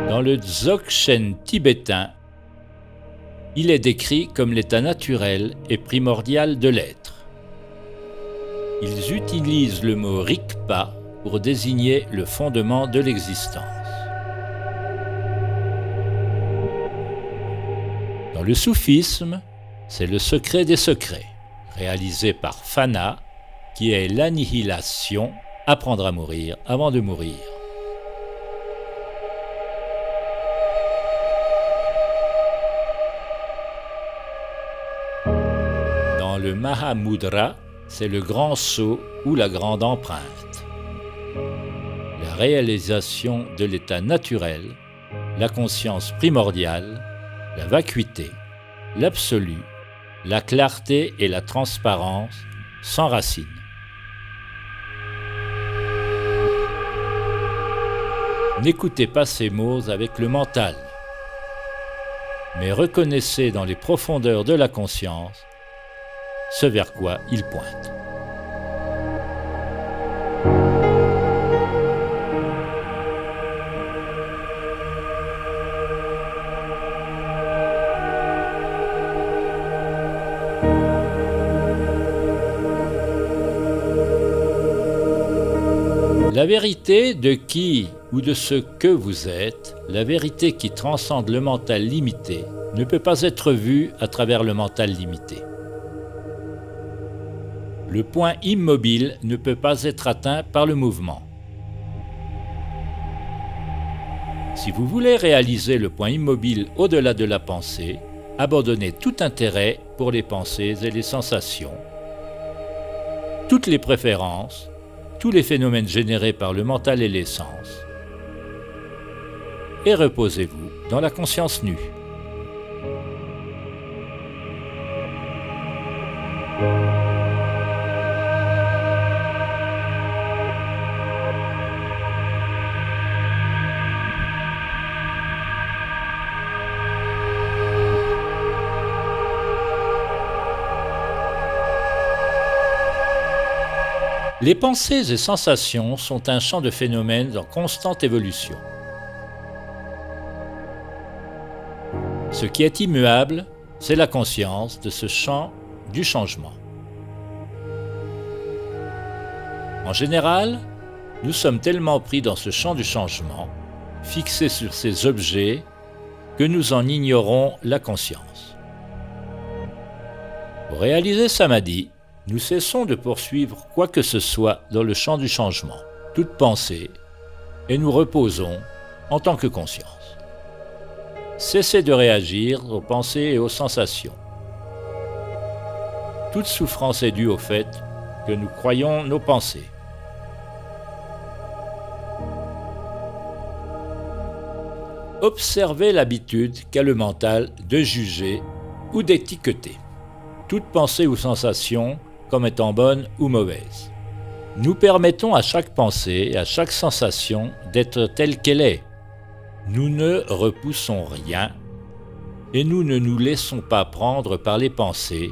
Dans le Dzogchen tibétain, il est décrit comme l'état naturel et primordial de l'être. Ils utilisent le mot Rigpa pour désigner le fondement de l'existence. Dans le soufisme, c'est le secret des secrets, réalisé par Fana, qui est l'annihilation, apprendre à mourir avant de mourir. Dans le Mahamudra, c'est le grand sceau ou la grande empreinte. La réalisation de l'état naturel, la conscience primordiale, la vacuité, l'absolu, la clarté et la transparence sans racine. N'écoutez pas ces mots avec le mental, mais reconnaissez dans les profondeurs de la conscience ce vers quoi ils pointent. La vérité de qui ou de ce que vous êtes, la vérité qui transcende le mental limité, ne peut pas être vue à travers le mental limité. Le point immobile ne peut pas être atteint par le mouvement. Si vous voulez réaliser le point immobile au-delà de la pensée, abandonnez tout intérêt pour les pensées et les sensations, toutes les préférences, tous les phénomènes générés par le mental et les sens, et reposez-vous dans la conscience nue. Les pensées et sensations sont un champ de phénomènes en constante évolution. Ce qui est immuable, c'est la conscience de ce champ du changement. En général, nous sommes tellement pris dans ce champ du changement, fixés sur ces objets, que nous en ignorons la conscience. Pour réaliser Samadhi, nous cessons de poursuivre quoi que ce soit dans le champ du changement, toute pensée, et nous reposons en tant que conscience. Cessez de réagir aux pensées et aux sensations. Toute souffrance est due au fait que nous croyons nos pensées. Observez l'habitude qu'a le mental de juger ou d'étiqueter toute pensée ou sensation comme étant bonne ou mauvaise. Nous permettons à chaque pensée et à chaque sensation d'être telle qu'elle est. Nous ne repoussons rien et nous ne nous laissons pas prendre par les pensées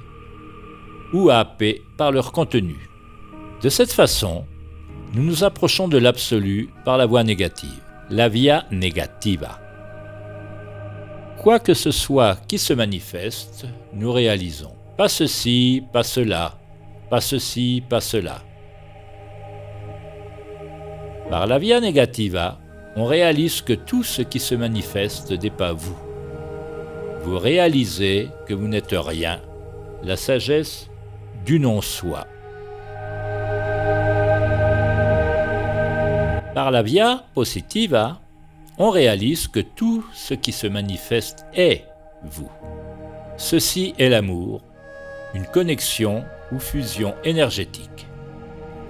ou happer par leur contenu. De cette façon, nous nous approchons de l'absolu par la voie négative, la via negativa. Quoi que ce soit qui se manifeste, nous réalisons. Pas ceci, pas cela, pas ceci, pas cela. Par la via negativa, on réalise que tout ce qui se manifeste n'est pas vous. Vous réalisez que vous n'êtes rien, la sagesse du non-soi. Par la via positiva, on réalise que tout ce qui se manifeste est vous. Ceci est l'amour, une connexion ou fusion énergétique.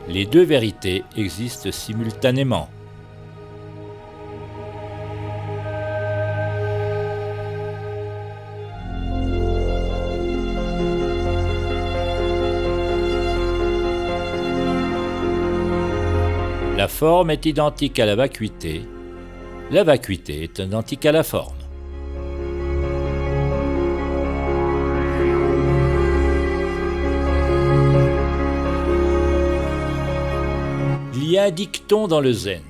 Les deux vérités existent simultanément. La forme est identique à la vacuité est identique à la forme. Il y a un dicton dans le zen.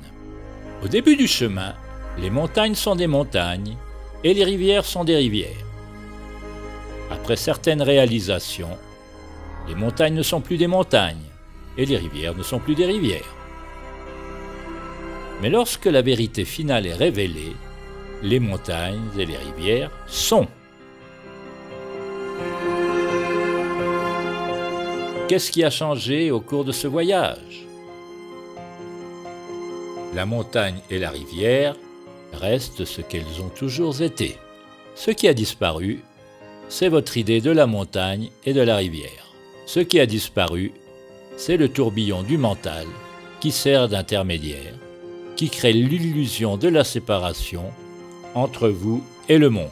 Au début du chemin, les montagnes sont des montagnes et les rivières sont des rivières. Après certaines réalisations, les montagnes ne sont plus des montagnes et les rivières ne sont plus des rivières. Mais lorsque la vérité finale est révélée, les montagnes et les rivières sont. Qu'est-ce qui a changé au cours de ce voyage ? La montagne et la rivière restent ce qu'elles ont toujours été. Ce qui a disparu, c'est votre idée de la montagne et de la rivière. Ce qui a disparu, c'est le tourbillon du mental qui sert d'intermédiaire, qui crée l'illusion de la séparation entre vous et le monde.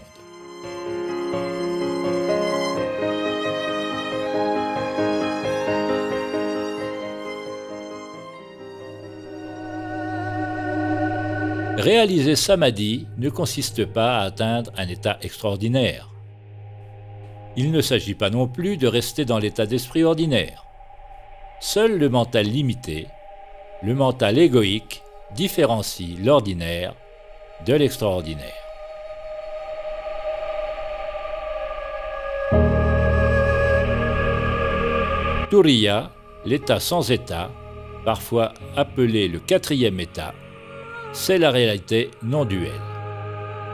Réaliser Samadhi ne consiste pas à atteindre un état extraordinaire. Il ne s'agit pas non plus de rester dans l'état d'esprit ordinaire. Seul le mental limité, le mental égoïque, différencie l'ordinaire de l'extraordinaire. Turiya, l'état sans état, parfois appelé le quatrième état, c'est la réalité non duelle.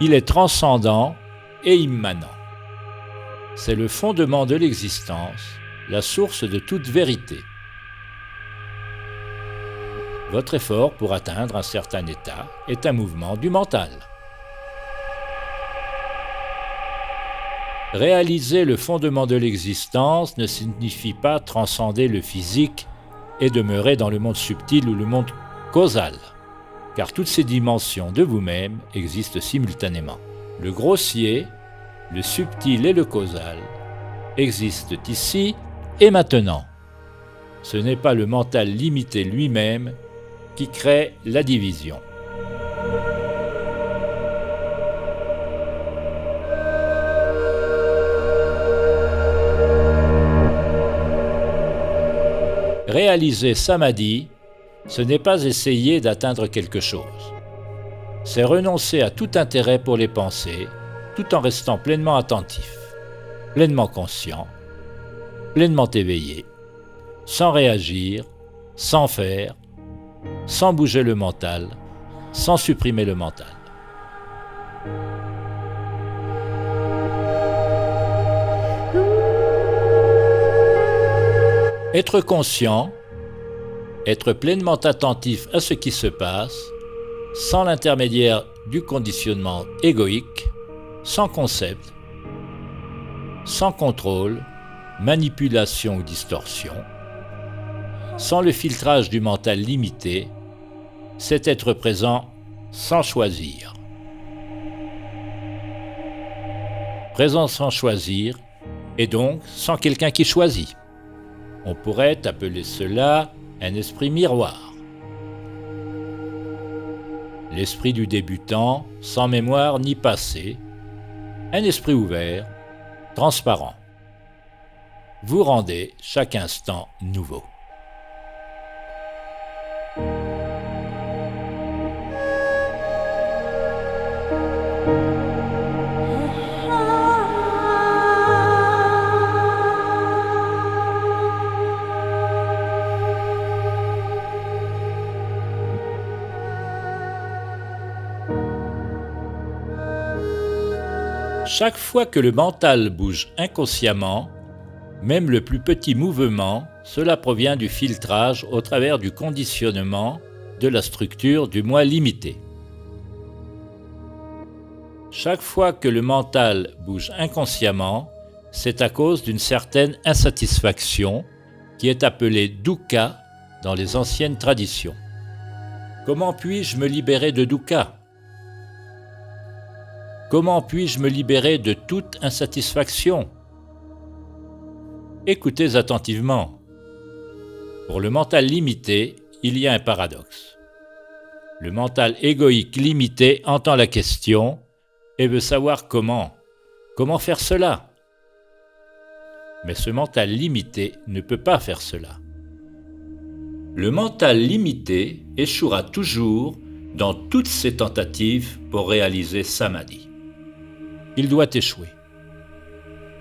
Il est transcendant et immanent. C'est le fondement de l'existence, la source de toute vérité. Votre effort pour atteindre un certain état est un mouvement du mental. Réaliser le fondement de l'existence ne signifie pas transcender le physique et demeurer dans le monde subtil ou le monde causal, car toutes ces dimensions de vous-même existent simultanément. Le grossier, le subtil et le causal existent ici et maintenant. Ce n'est pas le mental limité lui-même qui crée la division. Réaliser Samadhi, ce n'est pas essayer d'atteindre quelque chose. C'est renoncer à tout intérêt pour les pensées, tout en restant pleinement attentif, pleinement conscient, pleinement éveillé, sans réagir, sans faire, sans bouger le mental, sans supprimer le mental. Être conscient, être pleinement attentif à ce qui se passe, sans l'intermédiaire du conditionnement égoïque, sans concept, sans contrôle, manipulation ou distorsion, sans le filtrage du mental limité, c'est être présent sans choisir. Présent sans choisir, et donc sans quelqu'un qui choisit. On pourrait appeler cela un esprit miroir. L'esprit du débutant, sans mémoire ni passé, un esprit ouvert, transparent. Vous rendez chaque instant nouveau. Chaque fois que le mental bouge inconsciemment, même le plus petit mouvement, cela provient du filtrage au travers du conditionnement de la structure du moi limité. Chaque fois que le mental bouge inconsciemment, c'est à cause d'une certaine insatisfaction qui est appelée dukkha dans les anciennes traditions. Comment puis-je me libérer de dukkha? Comment puis-je me libérer de toute insatisfaction? Écoutez attentivement. Pour le mental limité, il y a un paradoxe. Le mental égoïque limité entend la question et veut savoir comment faire cela. Mais ce mental limité ne peut pas faire cela. Le mental limité échouera toujours dans toutes ses tentatives pour réaliser samadhi. Il doit échouer.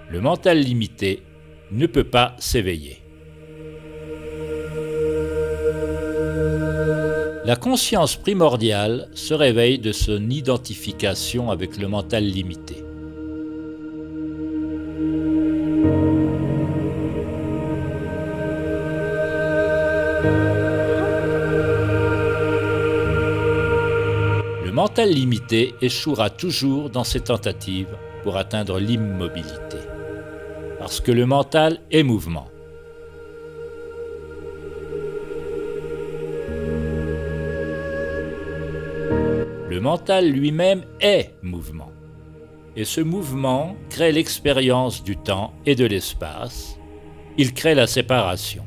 Le mental limité ne peut pas s'éveiller. La conscience primordiale se réveille de son identification avec le mental limité. Le mental limité échouera toujours dans ses tentatives pour atteindre l'immobilité, parce que le mental est mouvement. Le mental lui-même est mouvement, et ce mouvement crée l'expérience du temps et de l'espace, il crée la séparation.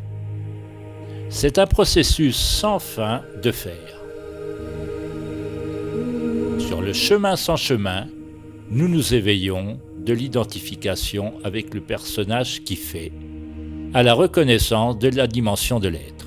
C'est un processus sans fin de faire. Sur le chemin sans chemin, nous nous éveillons de l'identification avec le personnage qui fait, à la reconnaissance de la dimension de l'être.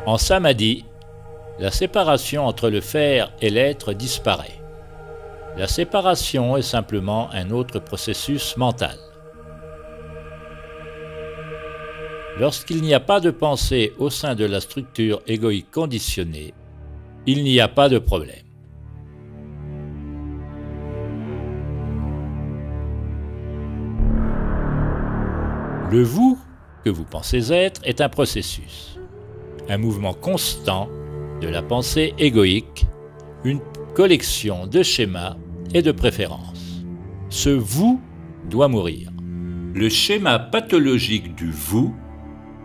En samadhi, la séparation entre le faire et l'être disparaît. La séparation est simplement un autre processus mental. Lorsqu'il n'y a pas de pensée au sein de la structure égoïque conditionnée, il n'y a pas de problème. Le vous que vous pensez être est un processus, un mouvement constant de la pensée égoïque, une collection de schémas et de préférences. Ce vous doit mourir. Le schéma pathologique du vous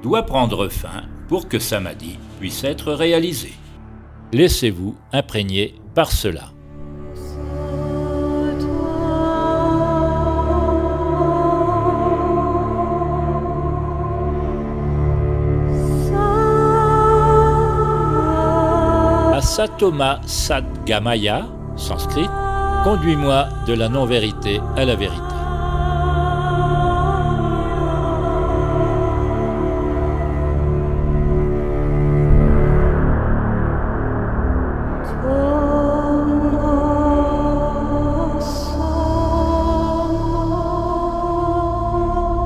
doit prendre fin pour que samadhi puisse être réalisé. Laissez-vous imprégner par cela. Asatoma Sadgamaya, sanskrit, conduis-moi de la non-vérité à la vérité.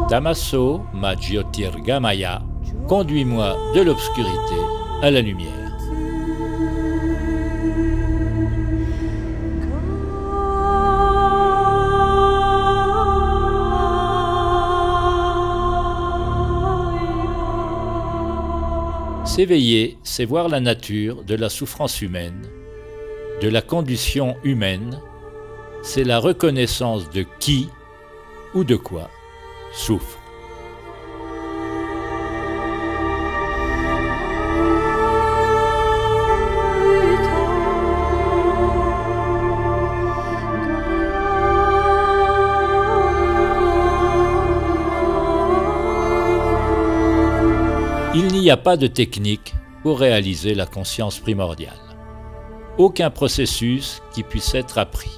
Tamaso Majyotirgamaya, conduis-moi de l'obscurité à la lumière. S'éveiller, c'est voir la nature de la souffrance humaine, de la condition humaine, c'est la reconnaissance de qui ou de quoi souffre. Il n'y a pas de technique pour réaliser la conscience primordiale. Aucun processus qui puisse être appris.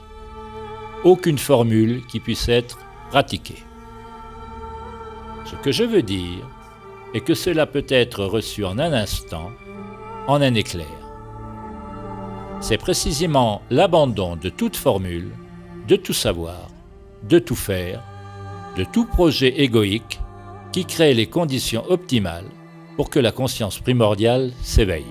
Aucune formule qui puisse être pratiquée. Ce que je veux dire est que cela peut être reçu en un instant, en un éclair. C'est précisément l'abandon de toute formule, de tout savoir, de tout faire, de tout projet égoïque qui crée les conditions optimales pour que la conscience primordiale s'éveille.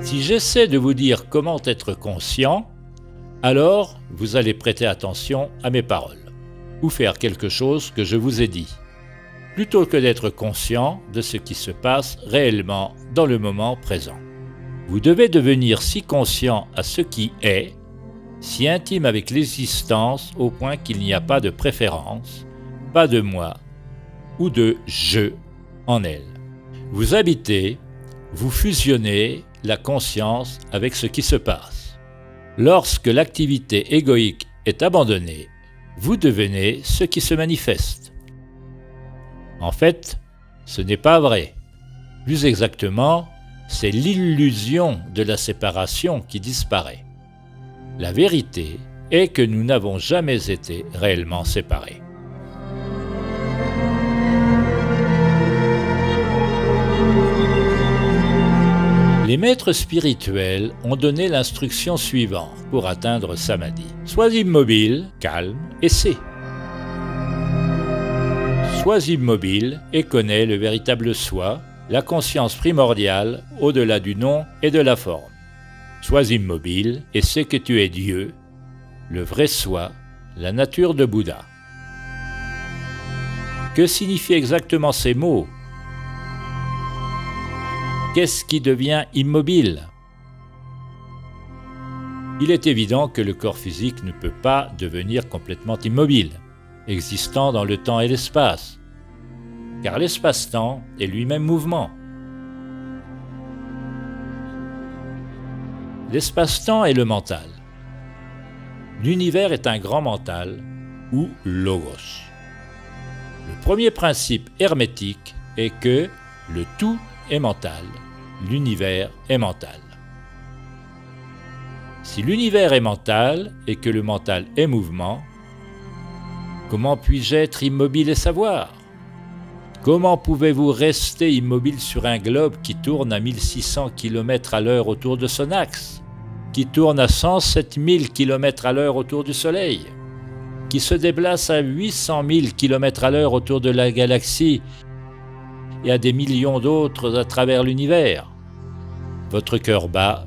Si j'essaie de vous dire comment être conscient, alors vous allez prêter attention à mes paroles, ou faire quelque chose que je vous ai dit, plutôt que d'être conscient de ce qui se passe réellement dans le moment présent. Vous devez devenir si conscient à ce qui est, si intime avec l'existence au point qu'il n'y a pas de préférence, pas de moi ou de je en elle. Vous habitez, vous fusionnez la conscience avec ce qui se passe. Lorsque l'activité égoïque est abandonnée, vous devenez ce qui se manifeste. En fait, ce n'est pas vrai. Plus exactement, c'est l'illusion de la séparation qui disparaît. La vérité est que nous n'avons jamais été réellement séparés. Les maîtres spirituels ont donné l'instruction suivante pour atteindre Samadhi. Sois immobile, calme et sais. Sois immobile et connais le véritable soi, la conscience primordiale au-delà du nom et de la forme. Sois immobile et sais que tu es Dieu, le vrai soi, la nature de Bouddha. Que signifient exactement ces mots ? Qu'est-ce qui devient immobile ? Il est évident que le corps physique ne peut pas devenir complètement immobile, existant dans le temps et l'espace, car l'espace-temps est lui-même mouvement. L'espace-temps est le mental. L'univers est un grand mental, ou logos. Le premier principe hermétique est que le tout est mental, l'univers est mental. Si l'univers est mental et que le mental est mouvement, comment puis-je être immobile et savoir ? Comment pouvez-vous rester immobile sur un globe qui tourne à 1600 km à l'heure autour de son axe, qui tourne à 107 000 km à l'heure autour du Soleil, qui se déplace à 800 000 km à l'heure autour de la galaxie et à des millions d'autres à travers l'univers? Votre cœur bat,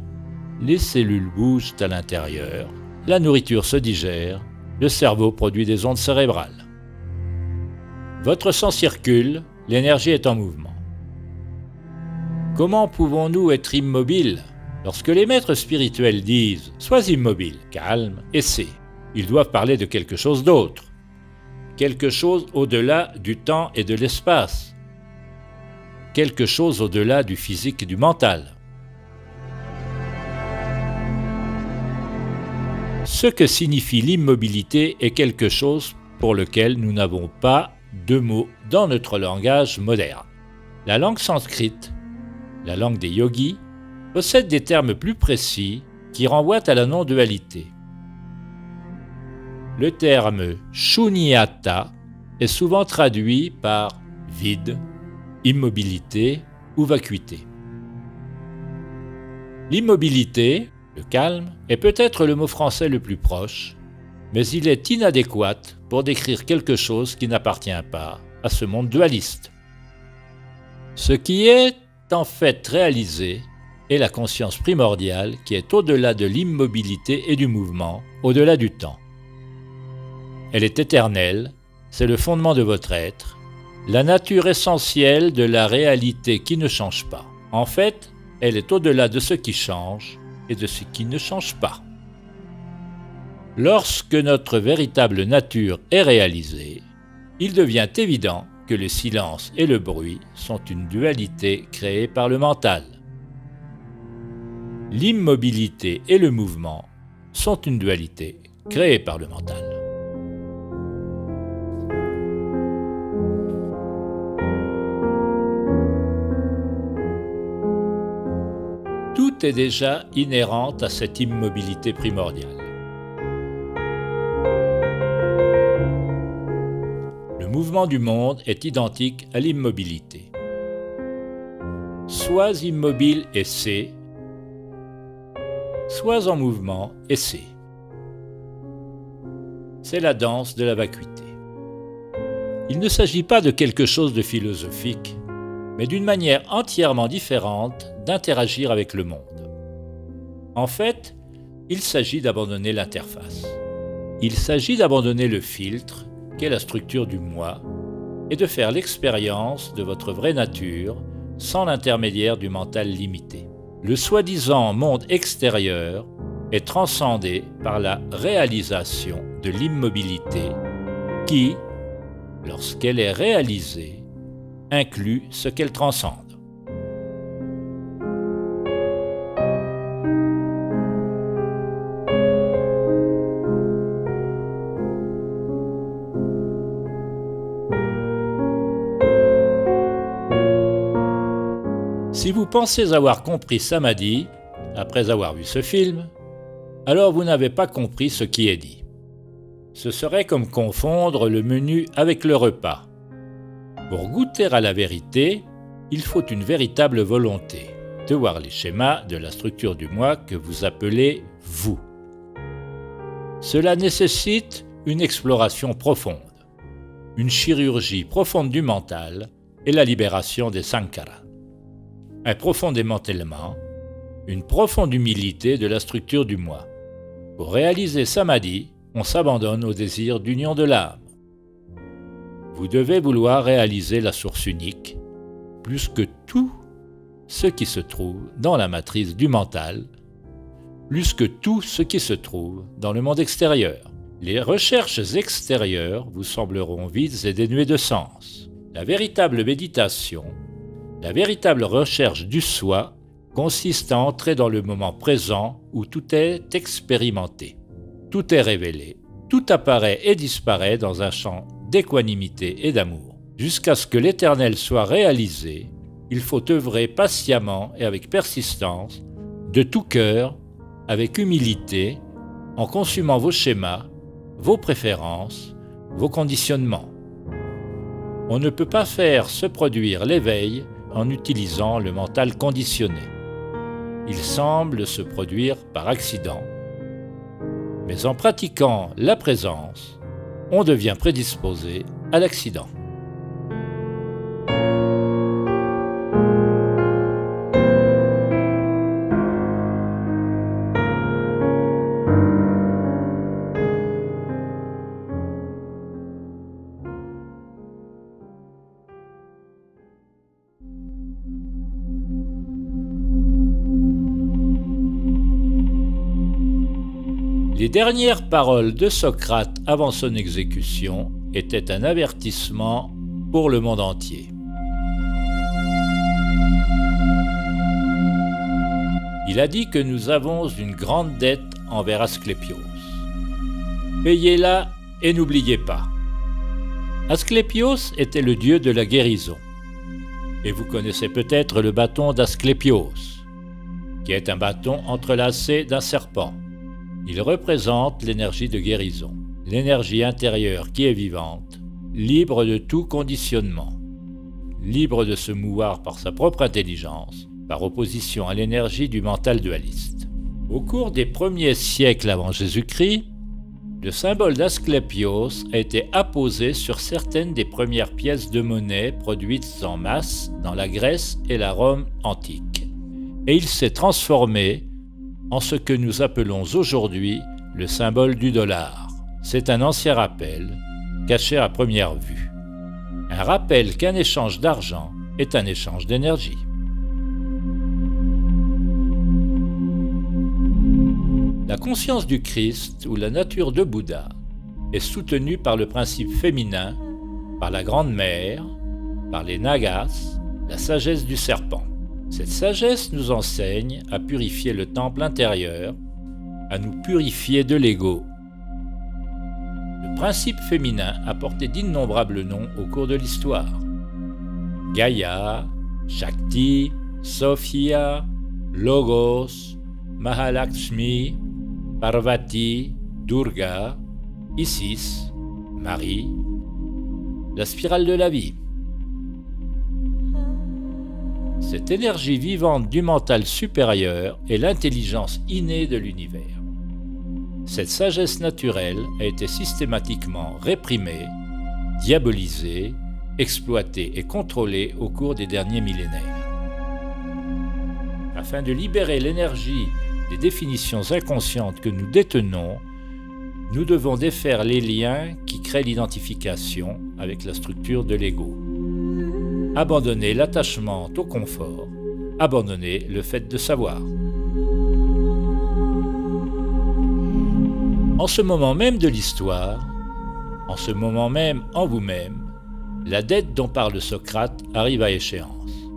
les cellules bougent à l'intérieur, la nourriture se digère, le cerveau produit des ondes cérébrales. Votre sang circule, l'énergie est en mouvement. Comment pouvons-nous être immobiles ? Lorsque les maîtres spirituels disent « Sois immobile, calme et sais », ils doivent parler de quelque chose d'autre, quelque chose au-delà du temps et de l'espace, quelque chose au-delà du physique et du mental. Ce que signifie l'immobilité est quelque chose pour lequel nous n'avons pas de mots dans notre langage moderne. La langue sanskrite, la langue des yogis, possède des termes plus précis qui renvoient à la non-dualité. Le terme shunyata est souvent traduit par vide, immobilité ou vacuité. L'immobilité, le calme, est peut-être le mot français le plus proche, mais il est inadéquat pour décrire quelque chose qui n'appartient pas à ce monde dualiste. Ce qui est en fait réalisé est la conscience primordiale qui est au-delà de l'immobilité et du mouvement, au-delà du temps. Elle est éternelle, c'est le fondement de votre être, la nature essentielle de la réalité qui ne change pas. En fait, elle est au-delà de ce qui change et de ce qui ne change pas. Lorsque notre véritable nature est réalisée, il devient évident que le silence et le bruit sont une dualité créée par le mental. L'immobilité et le mouvement sont une dualité créée par le mental. Tout est déjà inhérent à cette immobilité primordiale. mouvement du monde est identique à l'immobilité. Sois immobile et sais, sois en mouvement et sais. C'est la danse de la vacuité. Il ne s'agit pas de quelque chose de philosophique, mais d'une manière entièrement différente d'interagir avec le monde. En fait, il s'agit d'abandonner l'interface. Il s'agit d'abandonner le filtre, qu'est la structure du moi, et de faire l'expérience de votre vraie nature sans l'intermédiaire du mental limité. Le soi-disant monde extérieur est transcendé par la réalisation de l'immobilité qui, lorsqu'elle est réalisée, inclut ce qu'elle transcende. Si vous pensez avoir compris Samadhi, après avoir vu ce film, alors vous n'avez pas compris ce qui est dit. Ce serait comme confondre le menu avec le repas. Pour goûter à la vérité, il faut une véritable volonté de voir les schémas de la structure du moi que vous appelez « vous ». Cela nécessite une exploration profonde, une chirurgie profonde du mental et la libération des sankharas. Un profond démantèlement, une profonde humilité de la structure du moi. Pour réaliser Samadhi, on s'abandonne au désir d'union de l'âme. Vous devez vouloir réaliser la source unique, plus que tout ce qui se trouve dans la matrice du mental, plus que tout ce qui se trouve dans le monde extérieur. Les recherches extérieures vous sembleront vides et dénuées de sens. La véritable méditation, la véritable recherche du soi consiste à entrer dans le moment présent où tout est expérimenté. Tout est révélé, tout apparaît et disparaît dans un champ d'équanimité et d'amour. Jusqu'à ce que l'éternel soit réalisé, il faut œuvrer patiemment et avec persistance, de tout cœur, avec humilité, en consumant vos schémas, vos préférences, vos conditionnements. On ne peut pas faire se produire l'éveil en utilisant le mental conditionné. Il semble se produire par accident, mais en pratiquant la présence, on devient prédisposé à l'accident. Les dernières paroles de Socrate avant son exécution étaient un avertissement pour le monde entier. Il a dit que nous avons une grande dette envers Asclépios. Payez-la et n'oubliez pas. Asclépios était le dieu de la guérison. Et vous connaissez peut-être le bâton d'Asclépios, qui est un bâton entrelacé d'un serpent. Il représente l'énergie de guérison, l'énergie intérieure qui est vivante, libre de tout conditionnement, libre de se mouvoir par sa propre intelligence, par opposition à l'énergie du mental dualiste. Au cours des premiers siècles avant Jésus-Christ, le symbole d'Asclépios a été apposé sur certaines des premières pièces de monnaie produites en masse dans la Grèce et la Rome antique. Et il s'est transformé en ce que nous appelons aujourd'hui le symbole du dollar. C'est un ancien rappel, caché à première vue. Un rappel qu'un échange d'argent est un échange d'énergie. La conscience du Christ ou la nature de Bouddha est soutenue par le principe féminin, par la Grande Mère, par les Nagas, la sagesse du serpent. Cette sagesse nous enseigne à purifier le temple intérieur, à nous purifier de l'ego. Le principe féminin a porté d'innombrables noms au cours de l'histoire. Gaïa, Shakti, Sophia, Logos, Mahalakshmi, Parvati, Durga, Isis, Marie. la spirale de la vie. Cette énergie vivante du mental supérieur est l'intelligence innée de l'univers. Cette sagesse naturelle a été systématiquement réprimée, diabolisée, exploitée et contrôlée au cours des derniers millénaires. Afin de libérer l'énergie des définitions inconscientes que nous détenons, nous devons défaire les liens qui créent l'identification avec la structure de l'ego. Abandonner l'attachement au confort, abandonner le fait de savoir. En ce moment même de l'histoire, en ce moment même en vous-même, la dette dont parle Socrate arrive à échéance,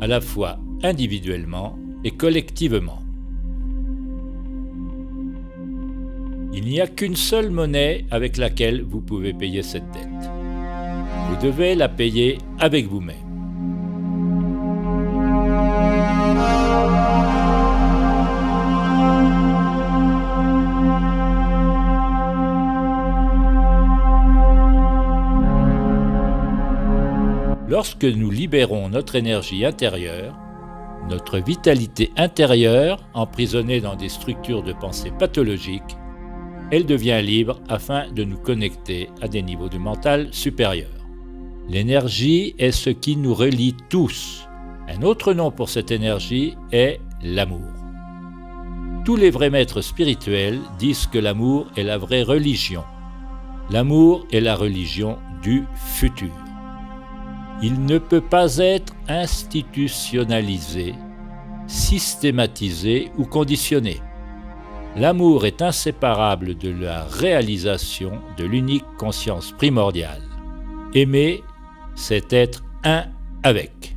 à la fois individuellement et collectivement. Il n'y a qu'une seule monnaie avec laquelle vous pouvez payer cette dette. Vous devez la payer avec vous-même. Lorsque nous libérons notre énergie intérieure, notre vitalité intérieure, emprisonnée dans des structures de pensée pathologiques, elle devient libre afin de nous connecter à des niveaux de mental supérieurs. L'énergie est ce qui nous relie tous. Un autre nom pour cette énergie est l'amour. Tous les vrais maîtres spirituels disent que l'amour est la vraie religion. L'amour est la religion du futur. Il ne peut pas être institutionnalisé, systématisé ou conditionné. L'amour est inséparable de la réalisation de l'unique conscience primordiale. Aimer, c'est être un avec.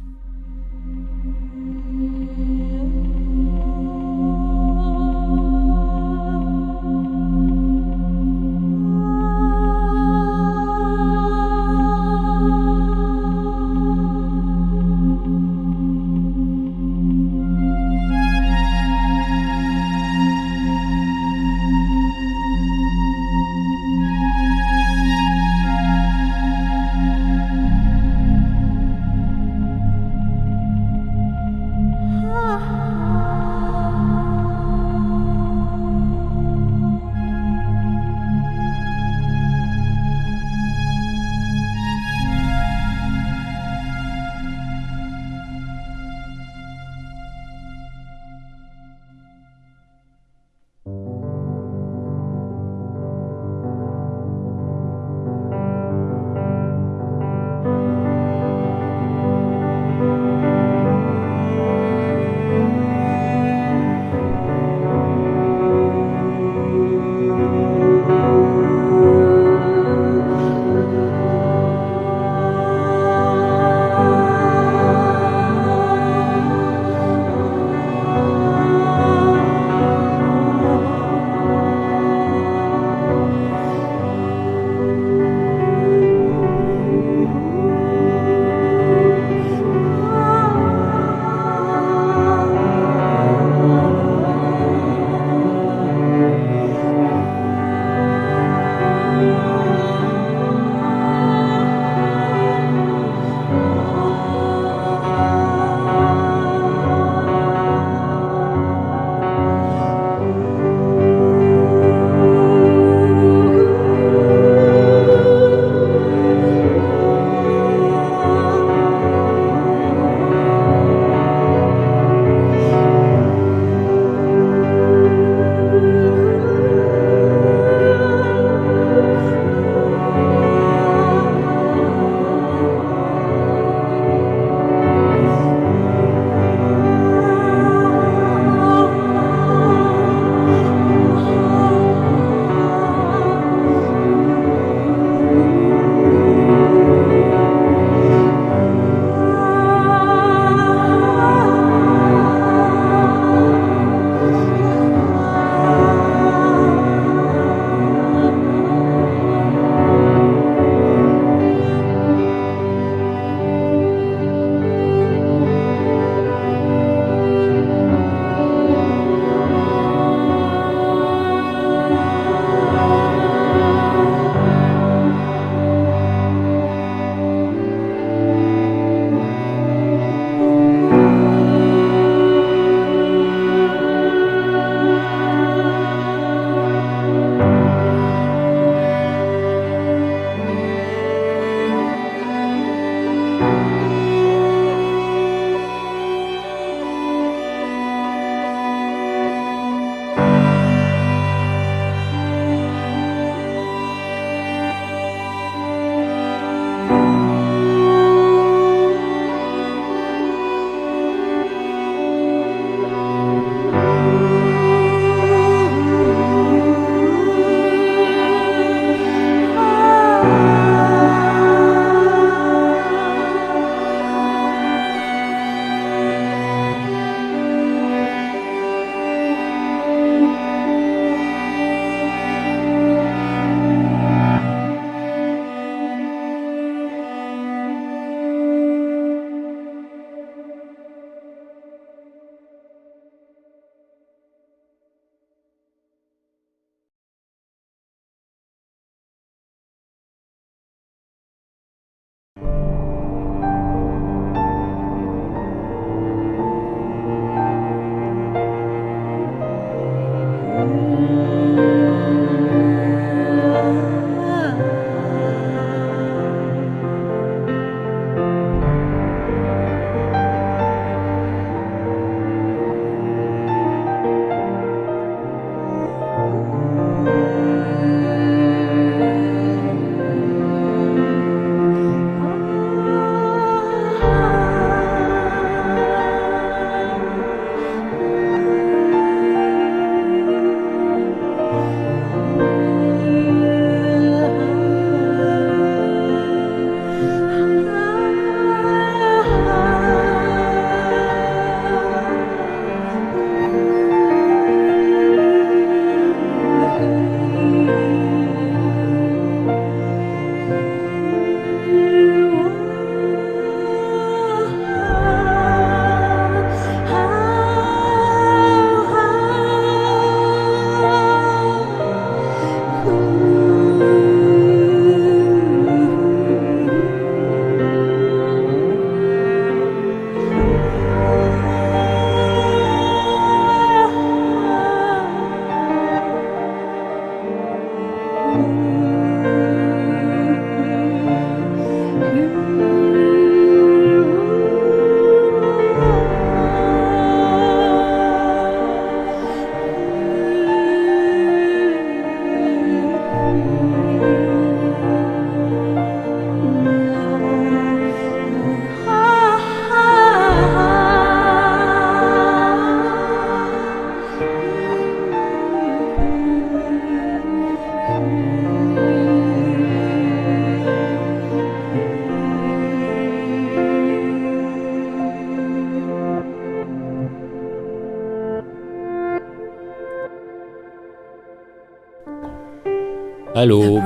À l'aube,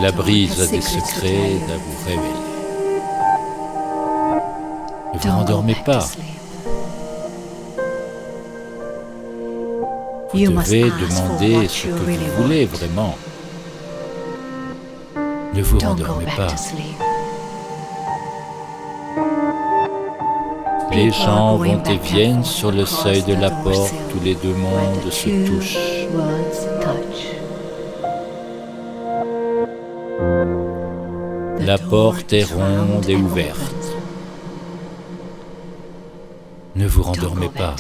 la brise a des secrets à vous révéler. Ne vous rendormez pas. Vous devez demander ce que vous voulez vraiment. Ne vous rendormez pas. Les gens vont et viennent sur le seuil de la porte où les deux mondes se touchent. La porte est ronde et ouverte. Ne vous rendormez pas.